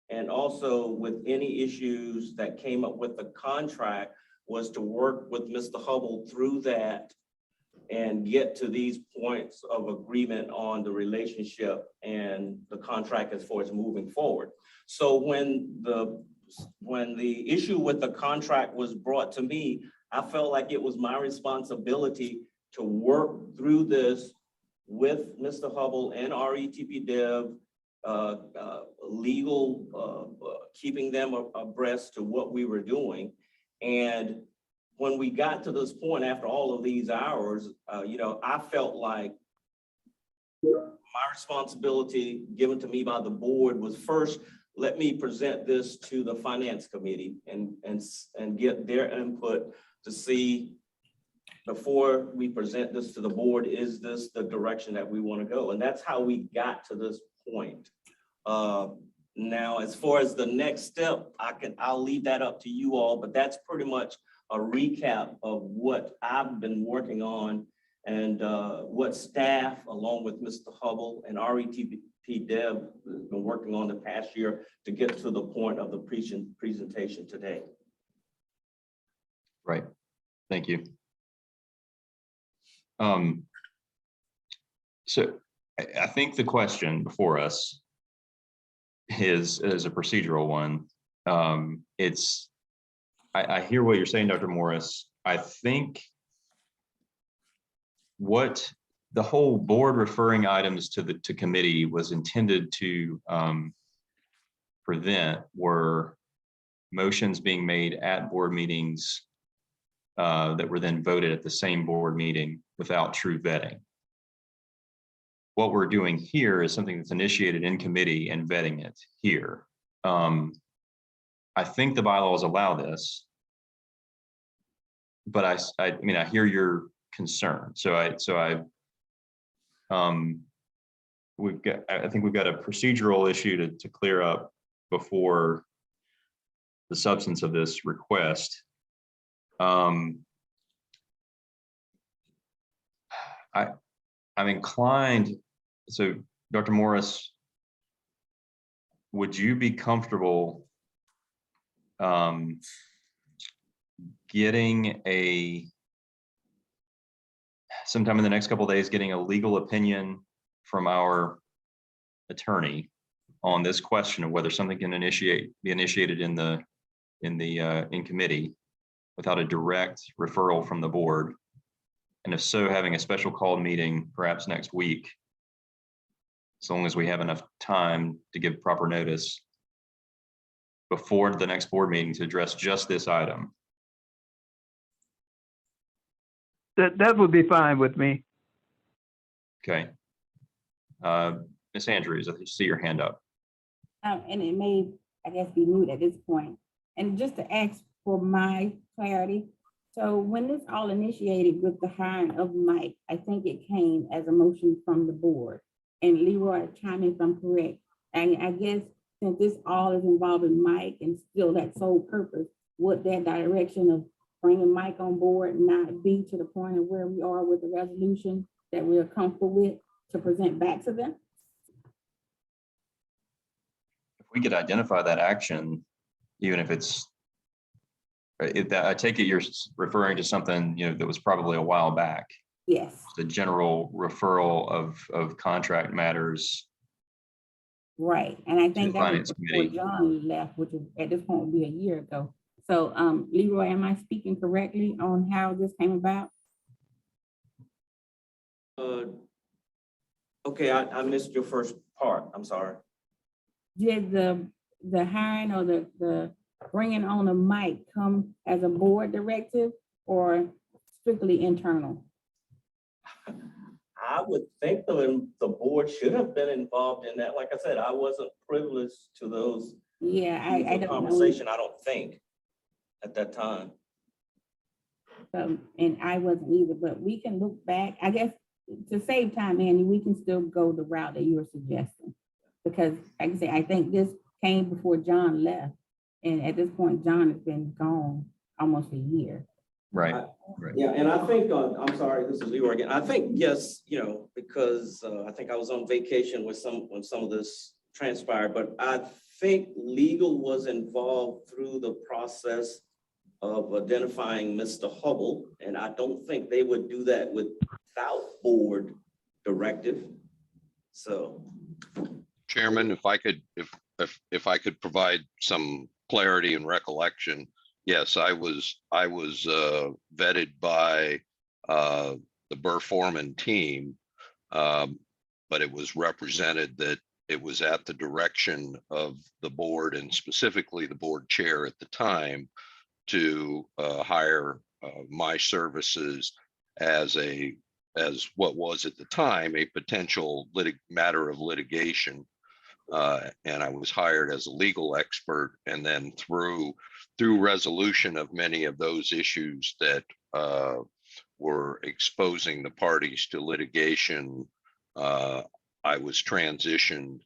and also with any issues that came up with the contract, was to work with Mr. Hubble through that and get to these points of agreement on the relationship and the contract as far as moving forward. So when the issue with the contract was brought to me, I felt like it was my responsibility to work through this with Mr. Hubble and RETP Dev, legal, keeping them abreast to what we were doing. And when we got to this point, after all of these hours, I felt like my responsibility given to me by the board was, first, let me present this to the finance committee and get their input to see, before we present this to the board, is this the direction that we want to go? And that's how we got to this point. Now, as far as the next step, I'll leave that up to you all, but that's pretty much a recap of what I've been working on and what staff, along with Mr. Hubble and RETP Dev, has been working on the past year to get to the point of the presentation today. Right. Thank you. So I think the question before us is a procedural one. I hear what you're saying, Dr. Morris. I think what the whole board referring items to committee was intended to prevent were motions being made at board meetings that were then voted at the same board meeting without true vetting. What we're doing here is something that's initiated in committee and vetting it here. I think the bylaws allow this, but I mean, I hear your concern. I think we've got a procedural issue to clear up before the substance of this request. I'm inclined, so Dr. Morris, would you be comfortable getting sometime in the next couple of days, getting a legal opinion from our attorney on this question of whether something can be initiated in committee without a direct referral from the board? And if so, having a special called meeting perhaps next week, as long as we have enough time to give proper notice before the next board meeting to address just this item. That would be fine with me. Okay. Ms. Andrews, I see your hand up. And it may, I guess, be moot at this point. And just to ask for my clarity, so when this all initiated with the hiring of Mike, I think it came as a motion from the board. And Leroy, chime in if I'm correct. And I guess since this all is involving Mike and still that sole purpose, would that direction of bringing Mike on board not be to the point of where we are with the resolution that we're comfortable with to present back to them? If we could identify that action, even if it's, I take it you're referring to something, that was probably a while back. Yes, The general referral of contract matters. right. And I think the that was Finance before Committee. John left, which is at this point would be a year ago. So Leroy, am I speaking correctly on how this came about? Okay, I missed your first part. I'm sorry. Did the hiring or the bringing on of Mike come as a board directive or strictly internal? I would think the board should have been involved in that. Like I said, I wasn't privileged to those Yeah, I don't know. conversation, I don't think, at that time. And I wasn't either, but we can look back, I guess, to save time, Andy, we can still go the route that you were suggesting. Because like I say, I think this came before John left. And at this point, John has been gone almost a year. Right. Yeah, and I think, I'm sorry, this is Leroy again. I think, yes, because I think I was on vacation when some of this transpired, but I think legal was involved through the process of identifying Mr. Hubble, and I don't think they would do that without board directive. So. Chairman, if I could provide some clarity and recollection, yes, I was vetted by the Burr Foreman team, but it was represented that it was at the direction of the board and specifically the board chair at the time to hire my services as what was at the time a potential matter of litigation. And I was hired as a legal expert, and then through resolution of many of those issues that were exposing the parties to litigation, I was transitioned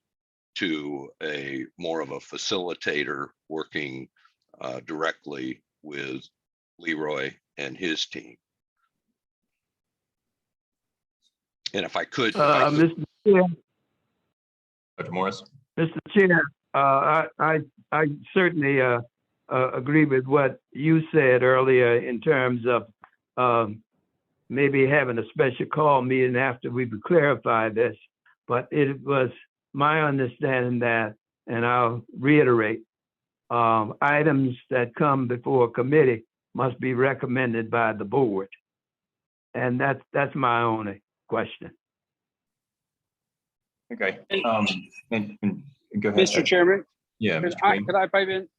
to a more of a facilitator working directly with Leroy and his team. And if I could, Mr. Chair, Dr. Morris? Mr. Chair, I certainly agree with what you said earlier in terms of maybe having a special call meeting after we would clarify this. But it was my understanding that, and I'll reiterate, items that come before a committee must be recommended by the board. And that's my only question. Okay. And- And go ahead. Mr. Chairman, Yeah. could Mr. I, Green. could I pipe in?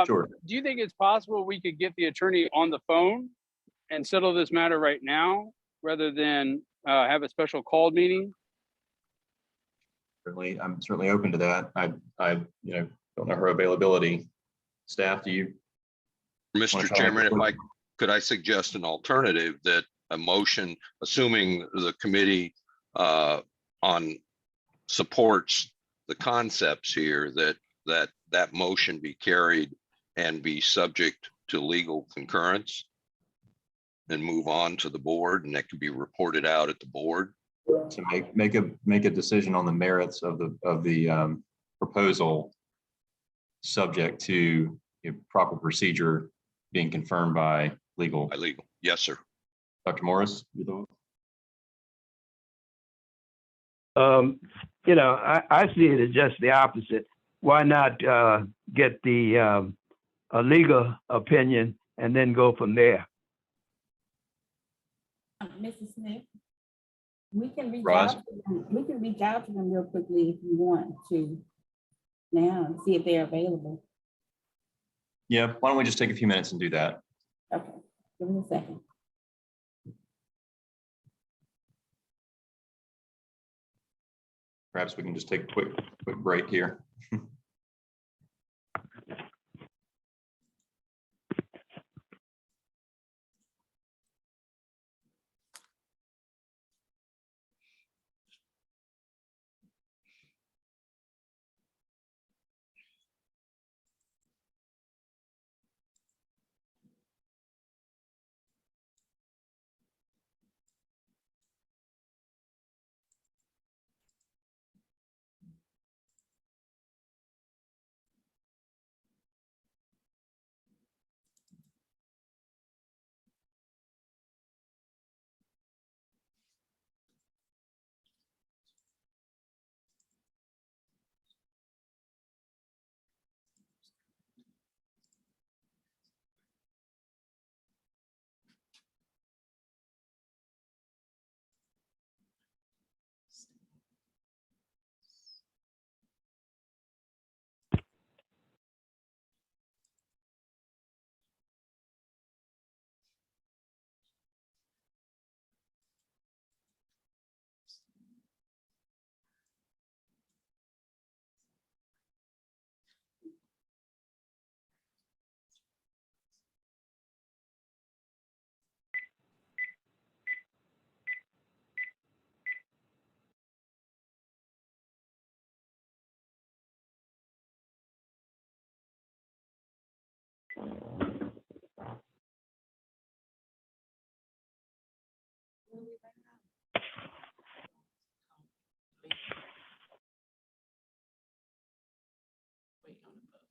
Sure. Do you think it's possible we could get the attorney on the phone and settle this matter right now rather than have a special called meeting? Certainly, I'm certainly open to that. I don't know her availability. Staff, do you? Mr. try Chairman, that? could I suggest an alternative that a motion, assuming the committee supports the concepts here, that motion be carried and be subject to legal concurrence and move on to the board, and that can be reported out at the board. To make a decision on the merits of the proposal, subject to proper procedure being confirmed by legal. By legal, yes, sir. Dr. Morris? I see it as just the opposite. Why not get the a legal opinion and then go from there? Mr. Smith, we can reach Roz? out to them. We can reach out to them real quickly if you want to now and see if they're available. Yeah, why don't we just take a few minutes and do that? Okay, give me a second. perhaps we can just take a quick break here. Wait on the bus.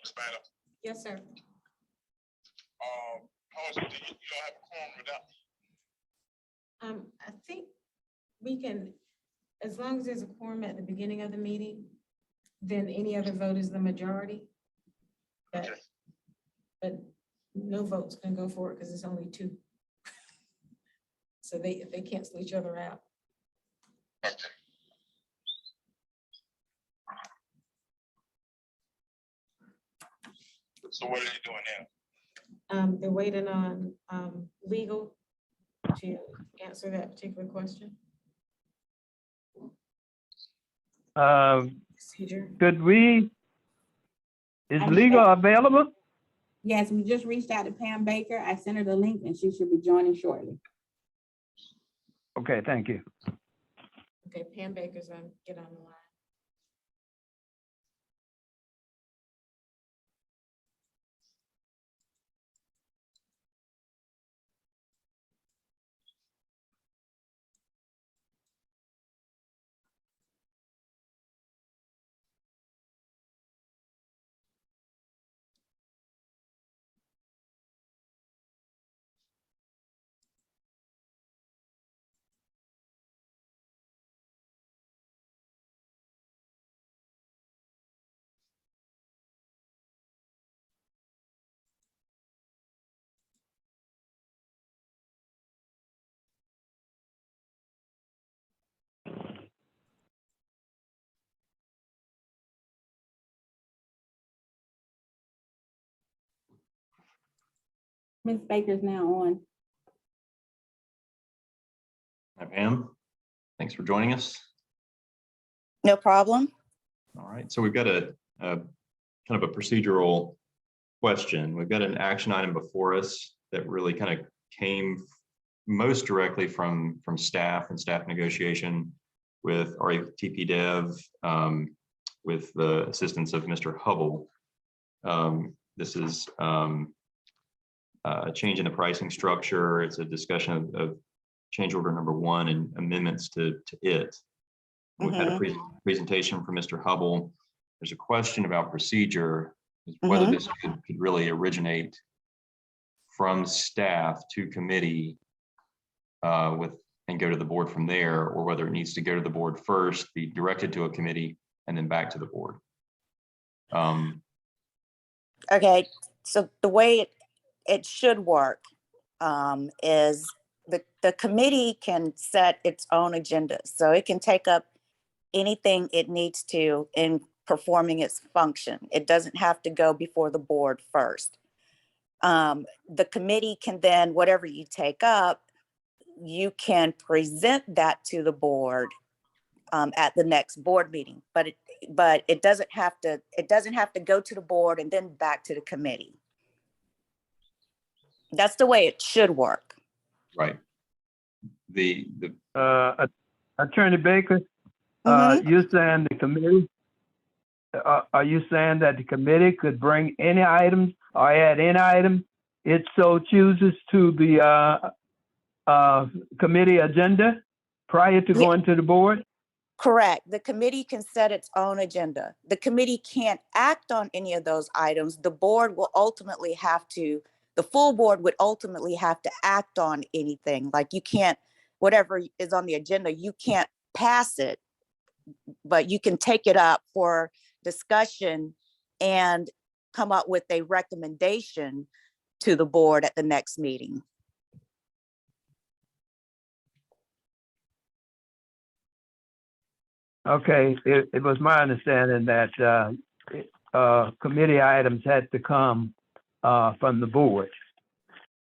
Ms. Madam, Yes, sir. how is it, you don't have a quorum without? I think we can, as long as there's a quorum at the beginning of the meeting, then any other vote is the majority. But, Okay. but no votes can go for it because it's only two. So they cancel each other out. Okay. So what are you doing now? They're waiting on, legal to answer that particular question. Procedure. Is legal available? Yes, we just reached out to Pam Baker. I sent her the link and she should be joining shortly. Okay, thank you. Okay, Pam Baker's on, get on the line. Ms. Baker's now on. Hi, Pam. Thanks for joining us. No problem. All right, so we've got a kind of a procedural question. We've got an action item before us that really kind of came most directly from staff and staff negotiation with RATP Dev with the assistance of Mr. Hubble. This is a change in the pricing structure. It's a discussion of change order number 1 and amendments to it. We've had a presentation from Mr. Hubble. There's a question about procedure, whether this could really originate from staff to committee and go to the board from there, or whether it needs to go to the board first, be directed to a committee, and then back to the board. Okay, so the way it should work is the committee can set its own agenda. So it can take up anything it needs to in performing its function. It doesn't have to go before the board first. The committee can then, whatever you take up, you can present that to the board at the next board meeting, but it doesn't have to go to the board and then back to the committee. That's the way it should work. Right. The Attorney Baker, you're saying the committee, are you saying that the committee could bring any items or add any item it so chooses to the committee agenda prior to going to the board? Correct. The committee can set its own agenda. The committee can't act on any of those items. The board will ultimately have to, the full board would ultimately have to act on anything. Like you can't, whatever is on the agenda, you can't pass it, but you can take it up for discussion and come up with a recommendation to the board at the next meeting. Okay, it was my understanding that committee items had to come from the board.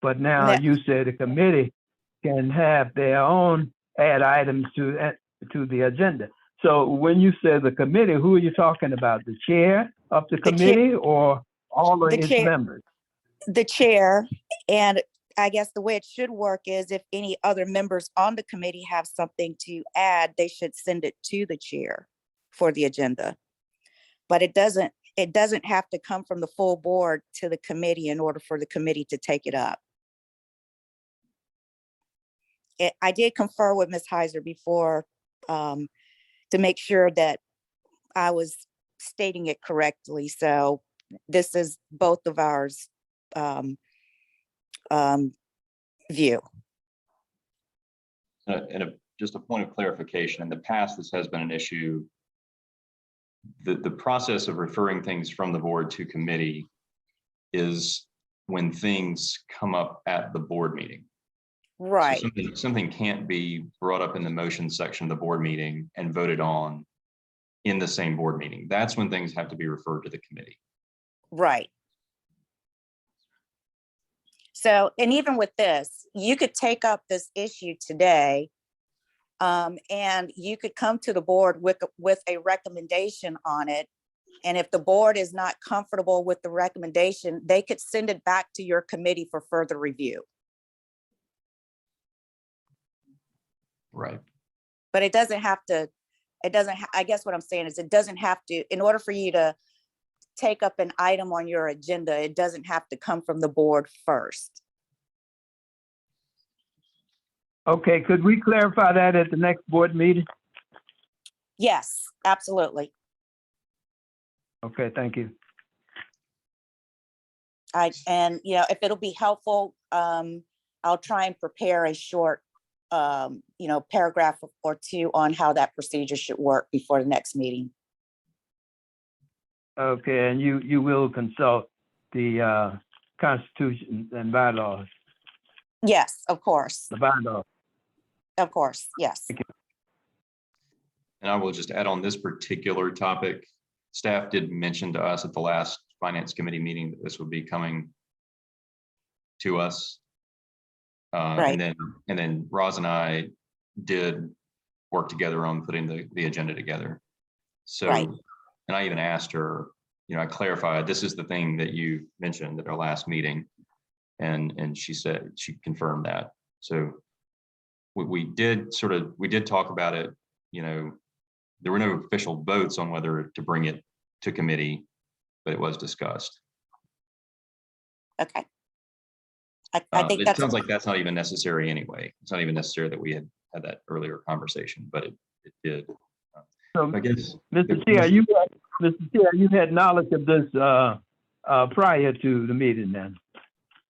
But now you said the committee can have their own add items to the agenda. So when you say the committee, who are you talking about? The chair of the committee or all of its members? The chair, and I guess the way it should work is if any other members on the committee have something to add, they should send it to the chair for the agenda. But it doesn't have to come from the full board to the committee in order for the committee to take it up. I did confer with Ms. Heiser before to make sure that I was stating it correctly. So this is both of ours view. Just a point of clarification, in the past, this has been an issue. The process of referring things from the board to committee is when things come up at the board meeting. Right. So something can't be brought up in the motion section of the board meeting and voted on in the same board meeting. That's when things have to be referred to the committee. Right. So, and even with this, you could take up this issue today and you could come to the board with a recommendation on it. And if the board is not comfortable with the recommendation, they could send it back to your committee for further review. Right. But it doesn't have to, I guess what I'm saying is it doesn't have to, in order for you to take up an item on your agenda, it doesn't have to come from the board first. Okay, could we clarify that at the next board meeting? Yes, absolutely. Okay, thank you. And you know, if it'll be helpful, I'll try and prepare a short paragraph or two on how that procedure should work before the next meeting. Okay, and you will consult the Constitution and bylaws. Yes, of course. The bylaws. Of course, yes. And I will just add on this particular topic. Staff did mention to us at the last Finance Committee meeting that this would be coming to us. Right. And then Roz and I did work together on putting the agenda together. So, right. And I even asked her, I clarified, this is the thing that you mentioned at our last meeting. And she said, she confirmed that. So we did talk about it, there were no official votes on whether to bring it to committee, but it was discussed. Okay. I think It that's, sounds like that's not even necessary anyway. It's not even necessary that we had that earlier conversation, but it did. So, I guess. Mr. Chair, you had knowledge of this prior to the meeting then?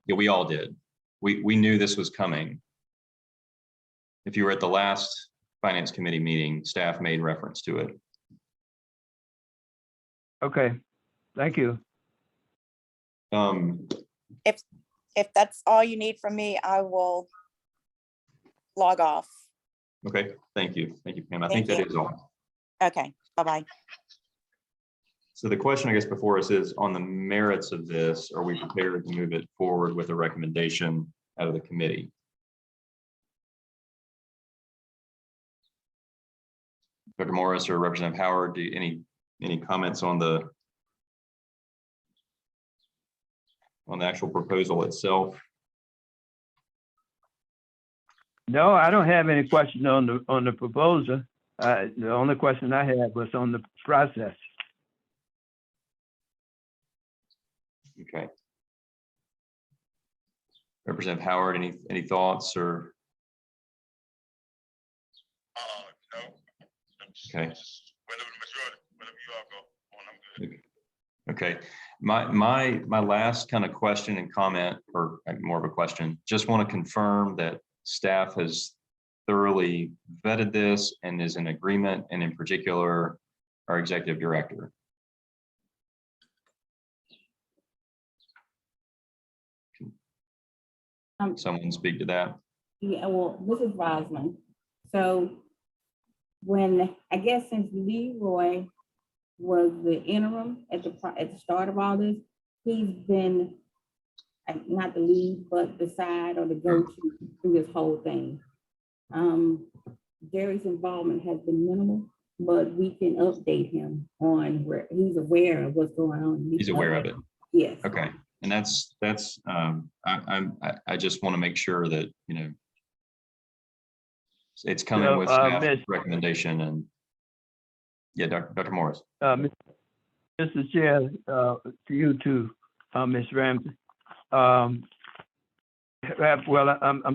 Yeah, we all did. We knew this was coming. If you were at the last Finance Committee meeting, staff made reference to it. Okay, thank you. if that's all you need from me, I will log off. Okay, thank you. Thank you, Pam. I think Thank that you. is all. Okay, bye-bye. So the question, I guess, before us is on the merits of this, are we prepared to move it forward with a recommendation out of the committee? Dr. Morris or Representative Howard, any comments on the actual proposal itself? No, I don't have any question on the proposal. The only question I had was on the process. Okay. Representative Howard, any thoughts or? No. Okay. Whatever the majority, whatever you all go on, I'm good. Okay, my last kind of question and comment, or more of a question, just want to confirm that staff has thoroughly vetted this and is in agreement, and in particular, our executive director. Can someone speak to that? Yeah, well, this is Rosalind. So when, I guess since Leroy was the interim at the start of all this, he's been not the lead, but the side or the go-to through this whole thing. Jerry's involvement has been minimal, but we can update him on where he's aware of what's going on. He's aware of it. Yes. Okay, and that's I just want to make sure that, you know, it's coming with staff recommendation. And yeah, Dr. Morris. Mr. Chair, to you too, Ms. Ramsey. I'm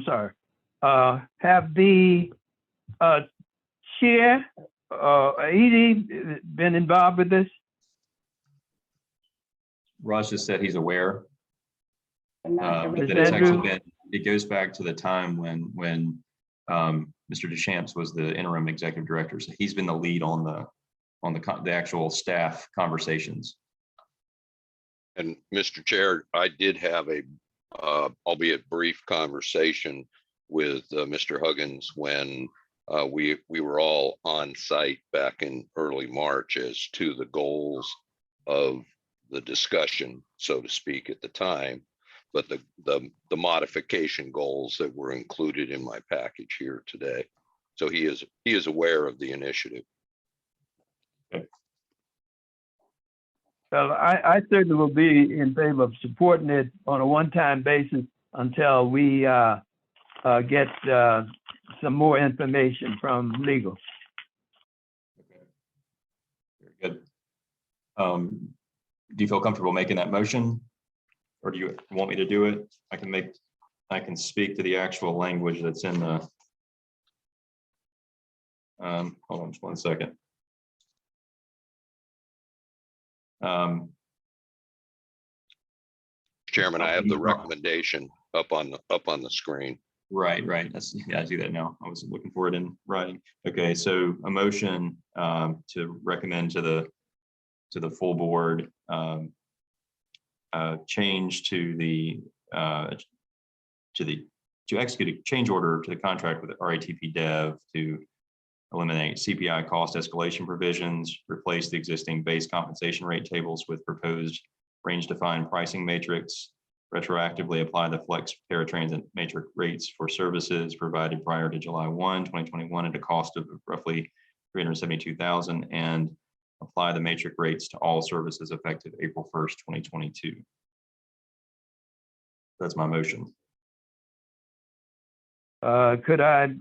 sorry. Have the chair, Edie, been involved with this? Raj just said he's aware. That Ms. it's actually Andrews? been, it goes back to the time when Mr. Deschamps was the interim executive director. So he's been the lead on the actual staff conversations. And Mr. Chair, I did have a, albeit brief conversation with Mr. Huggins when we were all on site back in early March as to the goals of the discussion, so to speak, at the time, but the modification goals that were included in my package here today. So he is aware of the initiative. Okay. Well, I certainly will be in favor of supporting it on a one-time basis until we get some more information from legal. Okay. Very good. Do you feel comfortable making that motion, or do you want me to do it? I can speak to the actual language that's in the. Hold on just one second. Chairman, I have the recommendation up on the screen. Right. That's, yeah, I see that now. I was looking for it in writing. Okay, so a motion to recommend to the full board change to execute a change order to the contract with the RATP Dev to eliminate CPI cost escalation provisions, replace the existing base compensation rate tables with proposed range defined pricing matrix, retroactively apply the flex paratransit matrix rates for services provided prior to July 1, 2021 at a cost of roughly $372,000, and apply the matrix rates to all services effective April 1st, 2022. That's my motion. Could I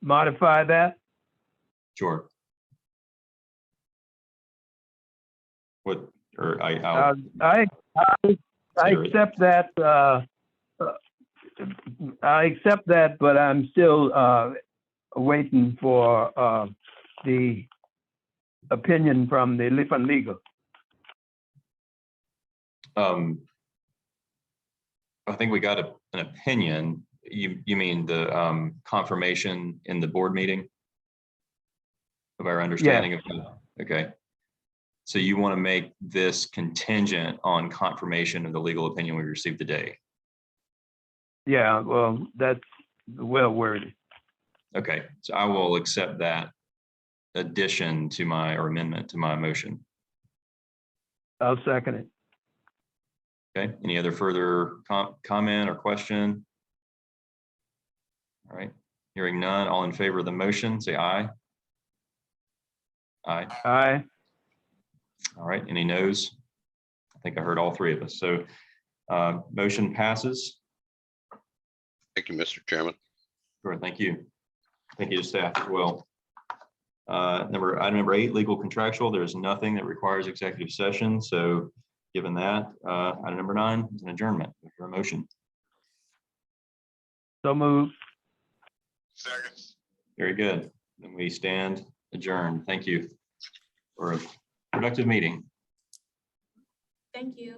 modify that? Sure. What, or I I consider it. accept that, I accept that, but I'm still, waiting for, the opinion from legal. I think we got an opinion. You mean the confirmation in the board meeting? Of our understanding of, okay. So you want to make this contingent on confirmation of the legal opinion we received today? Yeah, well, that's well worded. Okay, so I will accept that addition to my, or amendment to my motion. I'll second it. Okay, any other further comment or question? All right, hearing none, all in favor of the motion, say aye. Aye. Aye. All right, any noes? I think I heard all three of us. So motion passes. Thank you, Mr. Chairman. Sure, thank you. Thank you to staff as well. Item number 8, legal contractual. There's nothing that requires executive session. So given that, item number 9 is an adjournment for a motion. So moved. Second. Very good. And we stand adjourned. Thank you for a productive meeting. Thank you.